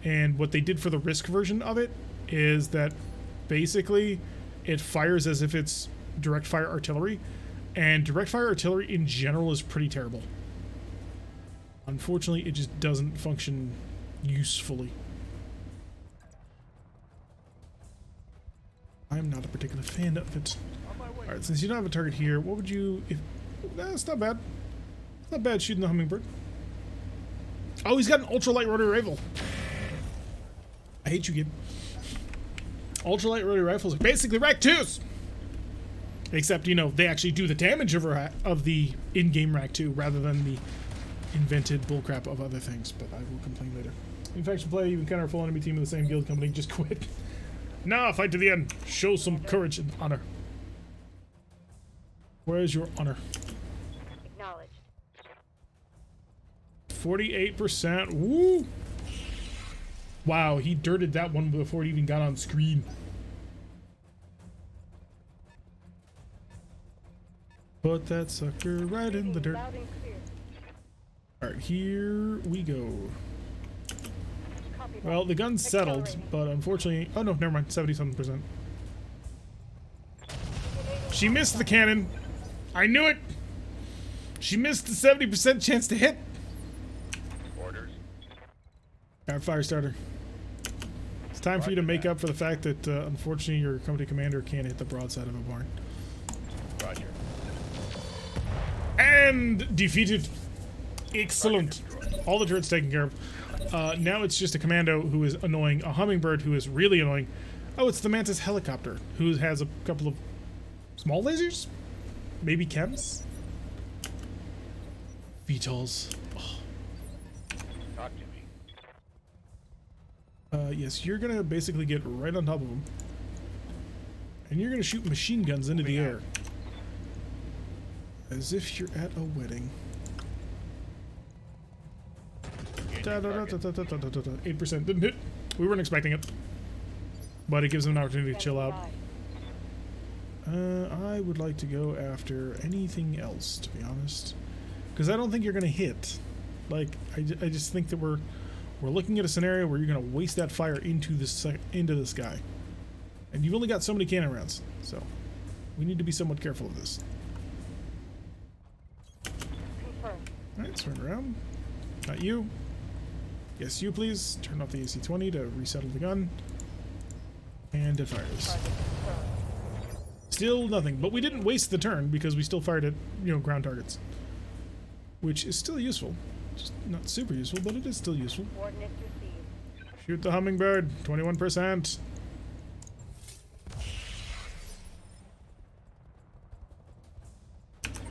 And what they did for the Risk version of it is that basically it fires as if it's direct fire artillery, and direct fire artillery in general is pretty terrible. Unfortunately, it just doesn't function usefully. I'm not a particular fan of it. Alright, since you don't have a target here, what would you... That's not bad. It's not bad shooting the hummingbird. Oh, he's got an ultralight rotary rifle. I hate you, kid. Ultralight rotary rifles are basically Rack 2s! Except, you know, they actually do the damage of the in-game Rack 2 rather than the invented bullcrap of other things, but I will complain later. In faction play, you encounter a full enemy team of the same guild company, just quit. Nah, fight to the end. Show some courage and honor. Where is your honor? Acknowledged. 48%. Woo! Wow, he dirted that one before it even got on screen. Put that sucker right in the dirt. Loud and clear. Alright, here we go. Copy that. Well, the gun's settled, Accelerating. but unfortunately... Oh no, never mind. 77%. She missed the cannon. I knew it! She missed the 70% chance to hit. Orders. Alright, fire starter. It's time for you to make up for the fact that, unfortunately, your company commander can't hit the broadside of a barn. Roger. And defeated. Excellent. All the turrets taken care of. Now it's just a commando who is annoying, a hummingbird who is really annoying. Oh, it's the Mantis helicopter who has a couple of small lasers? Maybe chems? VTOLs. Oh. Talk to me. Yes, you're gonna basically get right on top of them. And you're gonna shoot machine guns into the air. As if you're at a wedding. 8% didn't hit. We weren't expecting it. But it gives them an opportunity to chill out. I would like to go after anything else, to be honest. Because I don't think you're going to hit. Like, I just think that we're looking at a scenario where you're going to waste that fire into the sky. And you've only got so many cannon rounds. So, we need to be somewhat careful of this. Confirmed. Alright, turn around. Not you. Yes, you please. Turn off the AC-20 to resettle the gun. And it fires. Target confirmed. Still nothing, but we didn't waste the turn because we still fired at, you know, ground targets. Which is still useful. Just not super useful, but it is still useful. Coordinates received. Shoot the hummingbird. 21%.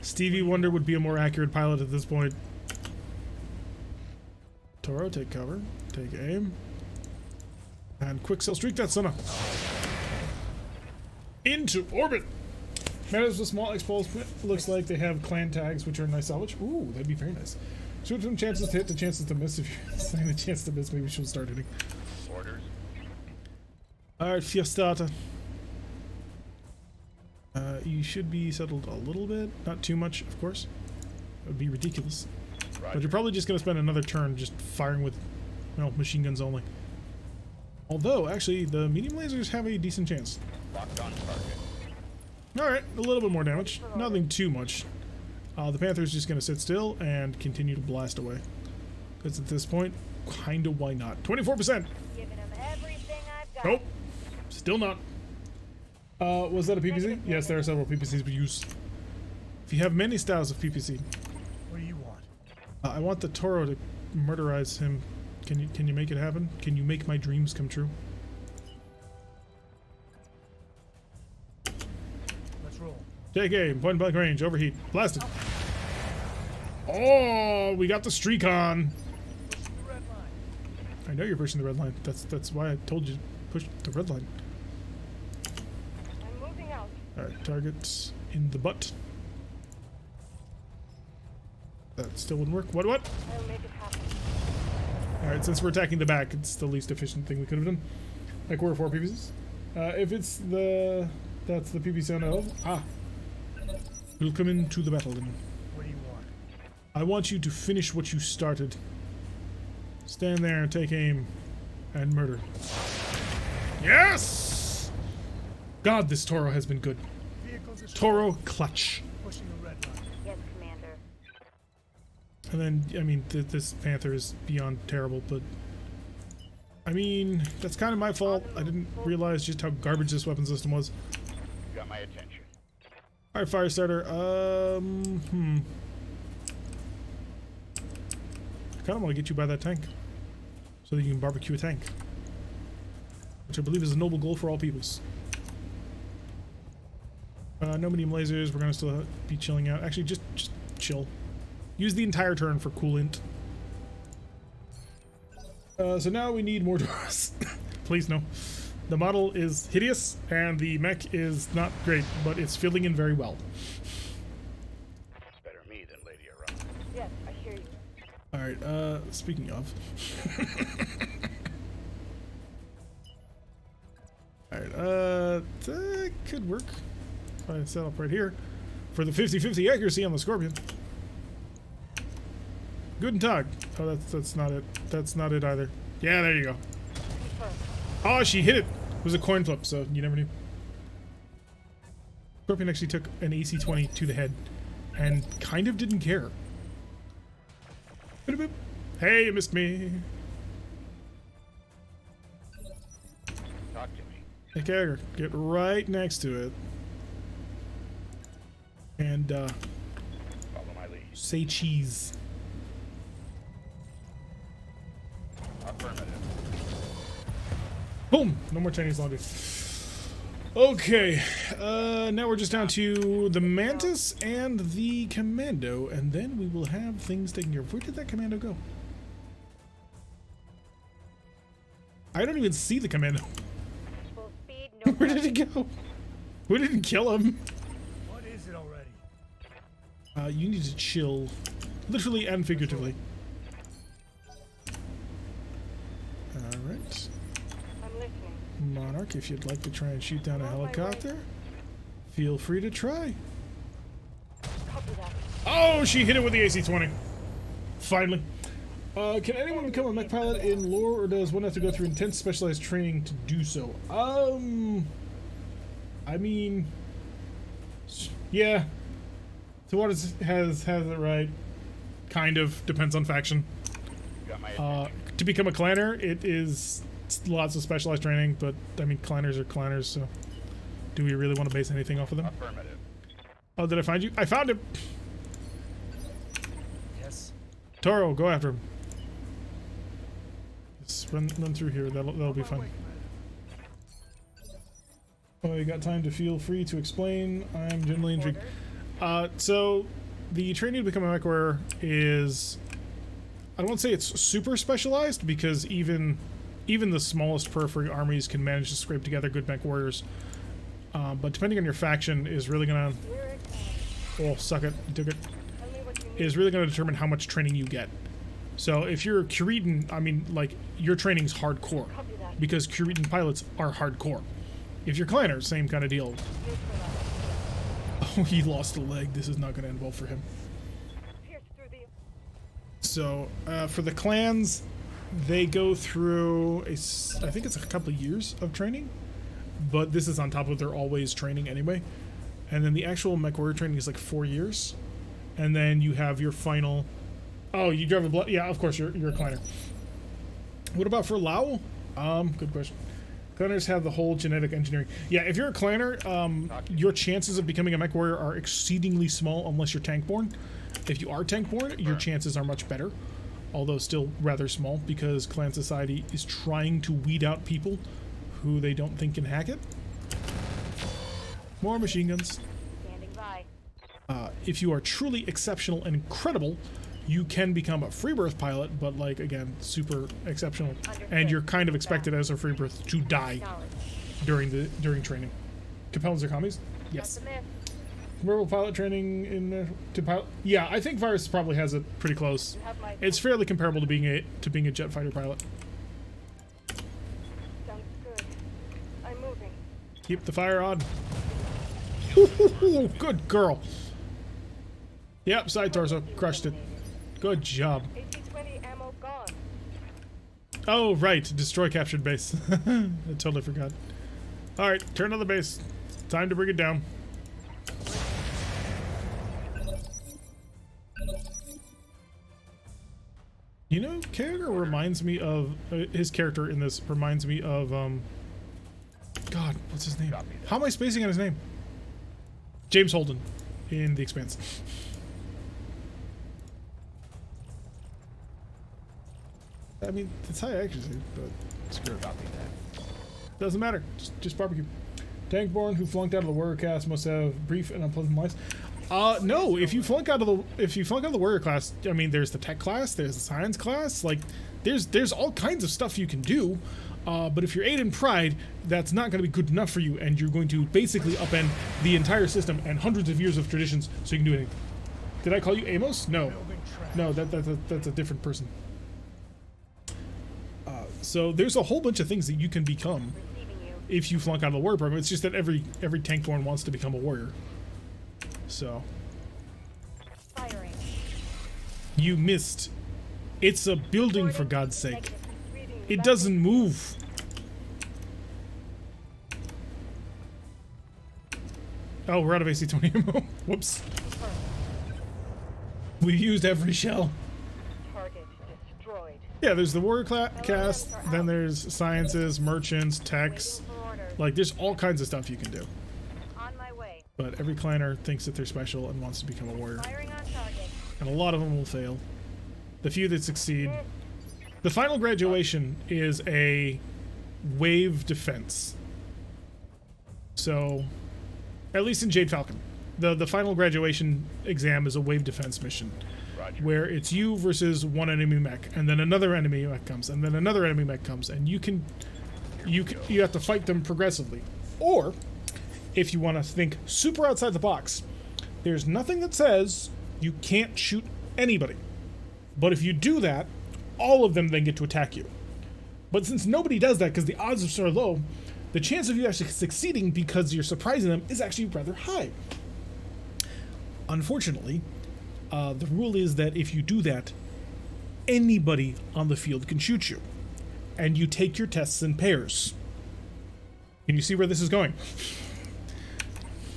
Stevie Wonder would be a more accurate pilot at this point. Toro, take cover. Take aim. And quick sail streak that son of... Into orbit! Matters with small expulse. Looks like they have clan tags, which are nice salvage. Ooh, that'd be very nice. Switch from chances to hit to chances to miss. If you're saying the chance to miss, maybe she'll start hitting. Orders. Alright, Fiestata. You should be settled a little bit. Not too much, of course. That would be ridiculous. Roger. But you're probably just going to spend another turn just firing with, you know, machine guns only. Although, actually, the medium lasers have a decent chance. Locked on target. Alright, a little bit more damage. Nothing too much. The Panther's just going to sit still and continue to blast away. Because at this point, kinda why not? 24%! Giving them everything I've got. Nope. Still not. Was that a PPC? Yes, there are several PPCs we use. If you have many styles of PPC. What do you want? I want the Toro to murderize him. Can you make it happen? Can you make my dreams come true? Let's roll. Take aim, point blank range, overheat, blasted. Oh, we got the streak on. Push the red line. I know you're pushing the red line. That's why I told you to push the red line. I'm moving out. Alright, targets in the butt. That still wouldn't work. What? I'll make it happen. Alright, since we're attacking the back, it's the least efficient thing we could have done. Like, we're 4 PPCs. If it's the... That's the PPC on L. Ah. We'll come into the battle then. What do you want? I want you to finish what you started. Stand there and take aim and murder. Yes! God, this Toro has been good. Vehicles are Toro clutch. pushing the red line. Yes, Commander. And then, I mean, this Panther is beyond terrible, but... I mean, that's kind of my fault. I didn't realize just how garbage this weapon system was. You got my attention. Alright, Firestarter, I kind of want to get you by that tank. So that you can barbecue a tank. Which I believe is a noble goal for all peoples. No medium lasers, we're gonna still be chilling out. Actually, just chill. Use the entire turn for coolant. So now we need more doors. Please, no. The model is hideous, and the mech is not great, but it's filling in very well. It's better me than Lady Arano. Yes, I hear you. Alright, speaking of. Alright, that could work. If I set up right here for the 50-50 accuracy on the Scorpion. Guten Tag. Oh, that's not it. That's not it either. Yeah, there you go. Confirmed. Oh, she hit it. It was a coin flip, so you never knew. Scorpion actually took an AC-20 to the head and kind of didn't care. Boop, boop. Hey, you missed me. Talk to me. Hey, Kagger, get right next to it. And, Follow my lead. say cheese. Affirmative. Boom! No more Chinese laundry. Okay, now we're just down to the Mantis and the Commando, and then we will have things taken care of. Where did that Commando go? I don't even see the Commando. Full speed, no Where did it go? We didn't kill him. What is it already? You need to chill, literally and figuratively. Alright. I'm listening. Monarch, if you'd like to try and shoot down a helicopter, feel free to try. Copy that. Oh, she hit it with the AC-20. Finally. Can anyone become a mech pilot in lore, or does one have to go through intense specialized training to do so? I mean, yeah. So what has it right? Kind of depends on faction. You got my attention. To become a clanner, it is lots of specialized training, but I mean, clanners are clanners, so do we really want to base anything off of them? Affirmative. Oh, did I find you? I found him! Yes. Toro, go after him. Just run through here. That'll be fun. Oh, you got time to feel free to explain. I'm genuinely intrigued. So the training to become a mech warrior is, I don't want to say it's super specialized, because even the smallest periphery armies can manage to scrape together good mech warriors. But depending on your faction is really gonna, Where it oh, suck it, you took it, Tell me what you need. is really gonna determine how much training you get. So if you're a Kuritan, I mean, like, your training's hardcore, Copy that. because Kuritan pilots are hardcore. If you're Clanner, same kind of deal. Neutralize. Oh, he lost a leg. This is not going to end well for him. Pierce through the. So, for the clans, they go through, I think it's a couple of years of training, but this is on top of their always training anyway. And then the actual mech warrior training is like 4 years. And then you have your final... Oh, you drive a blood... Yeah, of course, you're a clanner. What about for Lao? Good question. Clanners have the whole genetic engineering. Yeah, if you're a clanner, your chances of becoming a mech warrior are exceedingly small unless you're tank-born. If you are tank-born, your chances are much better, although still rather small, because clan society is trying to weed out people who they don't think can hack it. More machine guns. Standing by. If you are truly exceptional and incredible, you can become a freebirth pilot, but like, again, super exceptional. And you're kind of expected as a freebirth to die Acknowledge. during training. Capellans are commies? Yes. That's a myth. Verbal pilot training in to pilot. Yeah, I think Virus probably has it pretty close. You have my. It's fairly comparable to being a jet fighter pilot. Sounds good. I'm moving. Keep the fire on. Ooh, good girl. Yep, side torso crushed it. Good job. AC-20 ammo gone. Oh, right. Destroy captured base. I totally forgot. Alright, turn on the base. Time to bring it down. You know, character reminds me of... his character in this reminds me of, God, what's his name? How am I spacing on his name? James Holden in The Expanse. I mean, that's how I actually say it, but screw it. Doesn't matter. Just barbecue. Tankborn who flunked out of the warrior class must have brief and unpleasant lives. No. If you flunk out of the warrior class, I mean, there's the tech class, there's the science class. Like, there's all kinds of stuff you can do. But if you're 8 in pride, that's not going to be good enough for you, and you're going to basically upend the entire system and hundreds of years of traditions so you can do anything. Did I call you Amos? No. No, that's a different person. So there's a whole bunch of things that you can become if you flunk out of the warrior program. It's just that every tankborn wants to become a warrior. So Firing. you missed. It's a building, for God's sake. It doesn't move. Oh, we're out of AC-20 ammo. Whoops. We've used every shell. Target destroyed. Yeah, there's the warrior cast, then there's sciences, merchants, techs. Waiting for orders. Like, there's all kinds of stuff you can do. On my way. But every clanner thinks that they're special and wants to become a warrior. Firing on target. And a lot of them will fail. The few that succeed. The final graduation is a wave defense. So, at least in Jade Falcon, the final graduation exam is a wave defense mission. Roger. Where it's you versus one enemy mech, and then another enemy mech comes, and then another enemy mech comes, and you have to fight them progressively. Or, if you want to think super outside the box, there's nothing that says you can't shoot anybody. But if you do that, all of them then get to attack you. But since nobody does that because the odds are so low, the chance of you actually succeeding because you're surprising them is actually rather high. Unfortunately, the rule is that if you do that, anybody on the field can shoot you. And you take your tests in pairs. Can you see where this is going?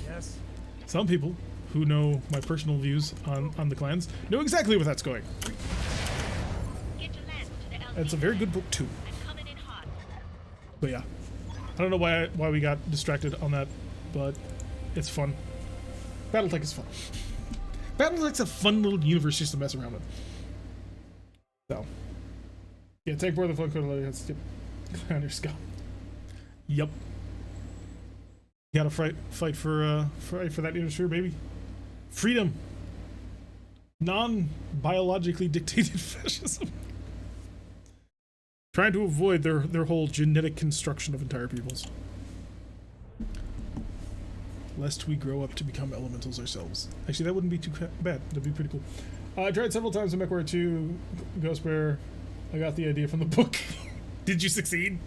Yes. Some people who know my personal views on the clans know exactly where that's going. Get to land to the It's a very good book too. I'm coming in hot. But yeah, I don't know why we got distracted on that, but it's fun. BattleTech is fun. BattleTech's a fun little universe just to mess around with. So, yeah, take more than fun. Yep, Commander Scott. Yep. You gotta fight for that industry, baby. Freedom. Non-biologically dictated fascism. Trying to avoid their whole genetic construction of entire peoples. Lest we grow up to become elementals ourselves. Actually, that wouldn't be too bad. That'd be pretty cool. I tried several times in MechWarrior 2, Ghost Bear. I got the idea from the book. Did you succeed?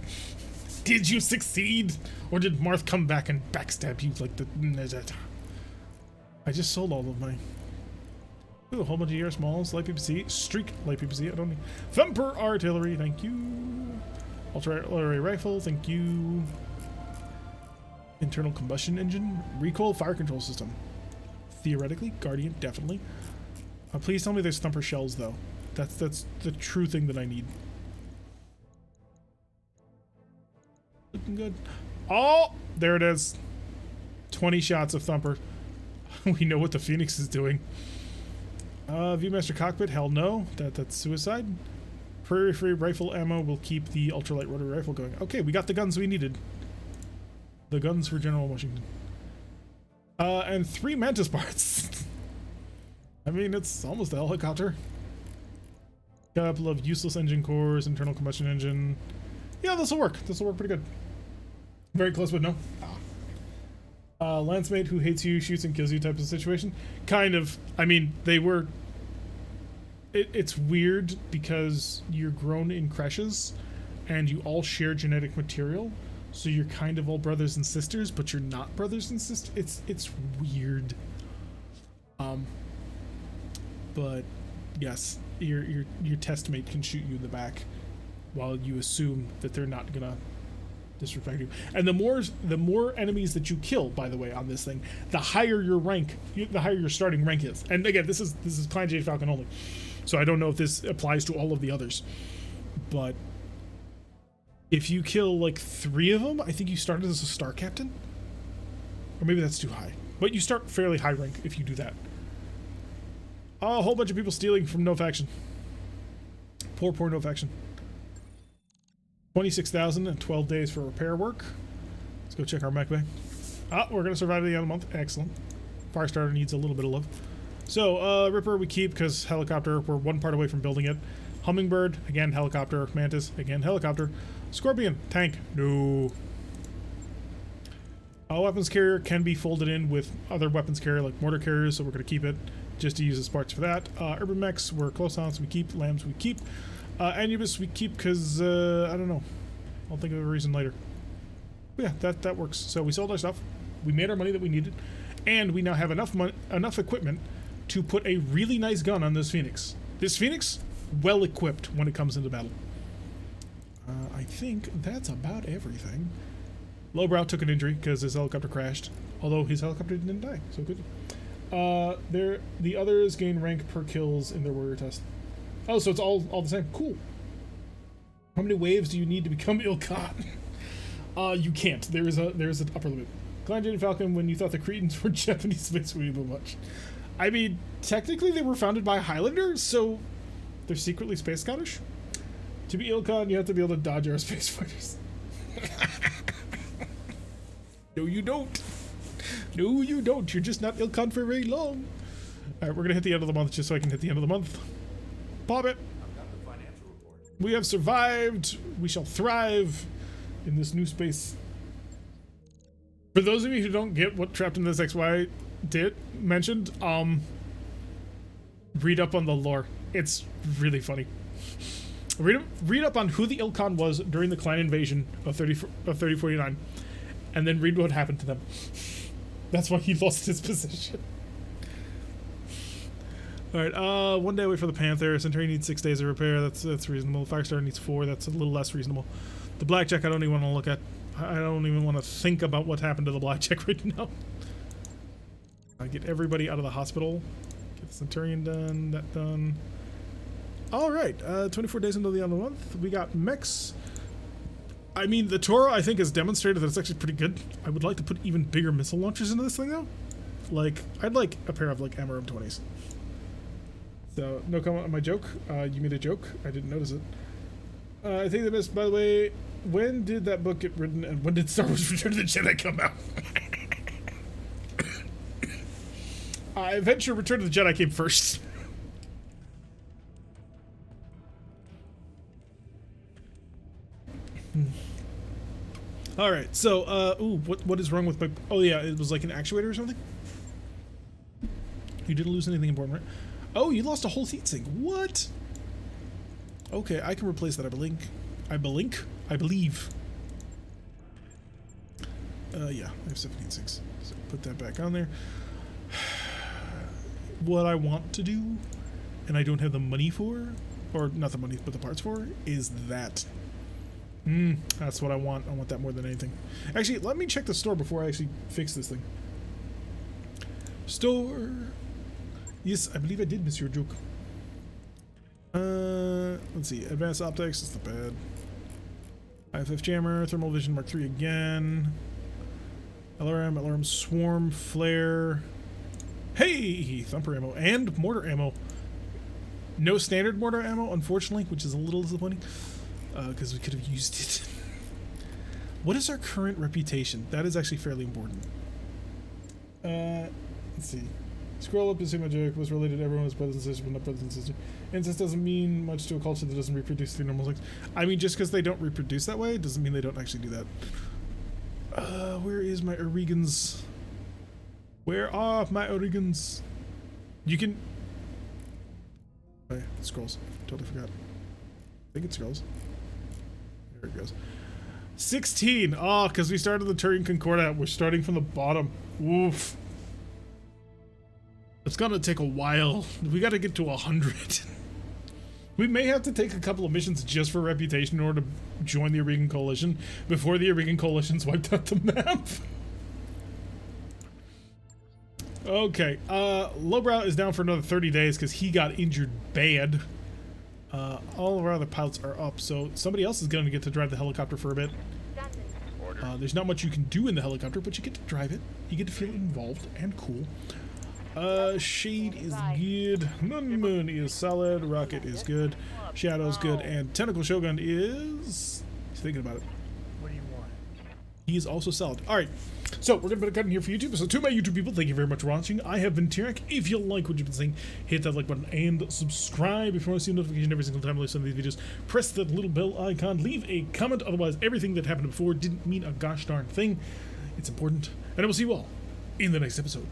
Did you succeed? Or did Marth come back and backstab you like the... I just sold all of my... Ooh, a whole bunch of ER smalls, light PPC, streak, light PPC, I don't need... Thumper artillery, thank you. Ultra artillery rifle, thank you. Internal combustion engine, recoil fire control system. Theoretically, Guardian, definitely. Please tell me there's thumper shells though. That's the true thing that I need. Looking good. Oh, there it is. 20 shots of thumper. We know what the Phoenix is doing. Viewmaster cockpit, hell no. That's suicide. Prairie free rifle ammo will keep the ultralight rotary rifle going. Okay, we got the guns we needed. The guns for General Washington. And 3 Mantis parts. I mean, it's almost a helicopter. Couple of useless engine cores, internal combustion engine. Yeah, this'll work. This'll work pretty good. Very close, but no. Lancemate who hates you, shoots and kills you type of situation. Kind of. I mean, they were... It's weird because you're grown in creches and you all share genetic material. So you're kind of all brothers and sisters, but you're not brothers and sisters. It's weird. But yes, your testmate can shoot you in the back while you assume that they're not gonna disrespect you. And the more enemies that you kill, by the way, on this thing, the higher your rank, the higher your starting rank is. And again, this is Clan Jade Falcon only, so I don't know if this applies to all of the others. But if you kill like 3 of them, I think you started as a star captain, or maybe that's too high. But you start fairly high rank if you do that. A whole bunch of people stealing from no faction. Poor no faction. 26,000 and 12 days for repair work. Let's go check our mech bay. We're going to survive the end of the month. Excellent. Firestarter needs a little bit of love. So, Ripper we keep because helicopter, we're 1 part away from building it. Hummingbird, again, helicopter. Mantis, again, helicopter. Scorpion, tank, no. Weapons carrier can be folded in with other weapons carrier like mortar carriers, so we're going to keep it just to use as parts for that. Urban mechs, we're close on, so we keep. Lambs, we keep. Anubis we keep because, I don't know. I'll think of a reason later. But yeah, that works. So we sold our stuff. We made our money that we needed. And we now have enough equipment to put a really nice gun on this Phoenix. This Phoenix, well equipped when it comes into battle. I think that's about everything. Lowbrow took an injury because his helicopter crashed. Although his helicopter didn't die, so good. The others gain rank per kills in their warrior test. Oh, so it's all the same. Cool. How many waves do you need to become Ilkhan? You can't. There's an upper limit. Clan Jade Falcon, when you thought the Cretans were Japanese space weeble much. I mean, technically they were founded by Highlanders, so they're secretly space Scottish. To be Ilkhan, you have to be able to dodge our space fighters. No, you don't. No, you don't. You're just not Ilkhan for very long. All right, we're gonna hit the end of the month just so I can hit the end of the month. Pop it. I've got the financial report. We have survived. We shall thrive in this new space. For those of you who don't get what Trapped in This XY mentioned, read up on the lore. It's really funny. Read up on who the Ilkhan was during the clan invasion of 3049, and then read what happened to them. That's why he lost his position. Alright, 1 day away for the Panther. Centurion needs 6 days of repair. That's reasonable. Firestarter needs 4. That's a little less reasonable. The Blackjack I don't even want to look at. I don't even want to think about what happened to the Blackjack right now. Get everybody out of the hospital. Get the Centurion done. That done. Alright, 24 days into the end of the month. We got mechs. I mean, the Toro, I think, has demonstrated that it's actually pretty good. I would like to put even bigger missile launchers into this thing, though. Like, I'd like a pair of, like, Amarum 20s. So, no comment on my joke. You made a joke. I didn't notice it. I think the best, by the way, when did that book get written, and when did Star Wars Return of the Jedi come out? Adventure Return of the Jedi came first. All right, so what is wrong with my? Oh yeah, it was like an actuator or something. You didn't lose anything important, right? Oh, you lost a whole heatsink. What? Okay, I can replace that. I believe. Yeah, I have 7 heatsink. So put that back on there. What I want to do, and I don't have the money for, or not the money, but the parts for, is that. That's what I want. I want that more than anything. Actually, let me check the store before I actually fix this thing. Store. Yes, I believe I did miss your joke. Let's see. Advanced optics. That's not bad. IFF jammer. Thermal vision Mark III again. LRM swarm flare. Hey, thumper ammo and mortar ammo. No standard mortar ammo, unfortunately, which is a little disappointing. Because we could have used it. What is our current reputation? That is actually fairly important. Let's see. Scroll up to see my joke was related to everyone's brothers and sisters, but not brothers and sisters. Incest doesn't mean much to a culture that doesn't reproduce through normal sex. I mean, just because they don't reproduce that way doesn't mean they don't actually do that. Where is my Aurigans? Where are my Aurigans? You can... Oh, yeah, it scrolls. Totally forgot. I think it scrolls. There it goes. 16! Oh, because we started the Turing Concordat. We're starting from the bottom. Oof. It's gonna take a while. We gotta get to 100. We may have to take a couple of missions just for reputation in order to join the Aurigan Coalition before the Aurigan Coalition's wiped out the map. Okay, Lowbrow is down for another 30 days because he got injured bad. All of our other pilots are up, so somebody else is going to get to drive the helicopter for a bit. There's not much you can do in the helicopter, but you get to drive it. You get to feel involved and cool. Shade is good. Moon is solid. Rocket is good. Shadow's good. And Tentacle Shogun is... He's thinking about it. What do you want? He is also solid. Alright, so we're going to put a cut in here for YouTube. So to my YouTube people, thank you very much for watching. I have been Tyrek. If you like what you've been seeing, hit that like button and subscribe. If you want to see a notification every single time I release some of these videos, press that little bell icon. Leave a comment. Otherwise, everything that happened before didn't mean a gosh darn thing. It's important. And I will see you all in the next episode.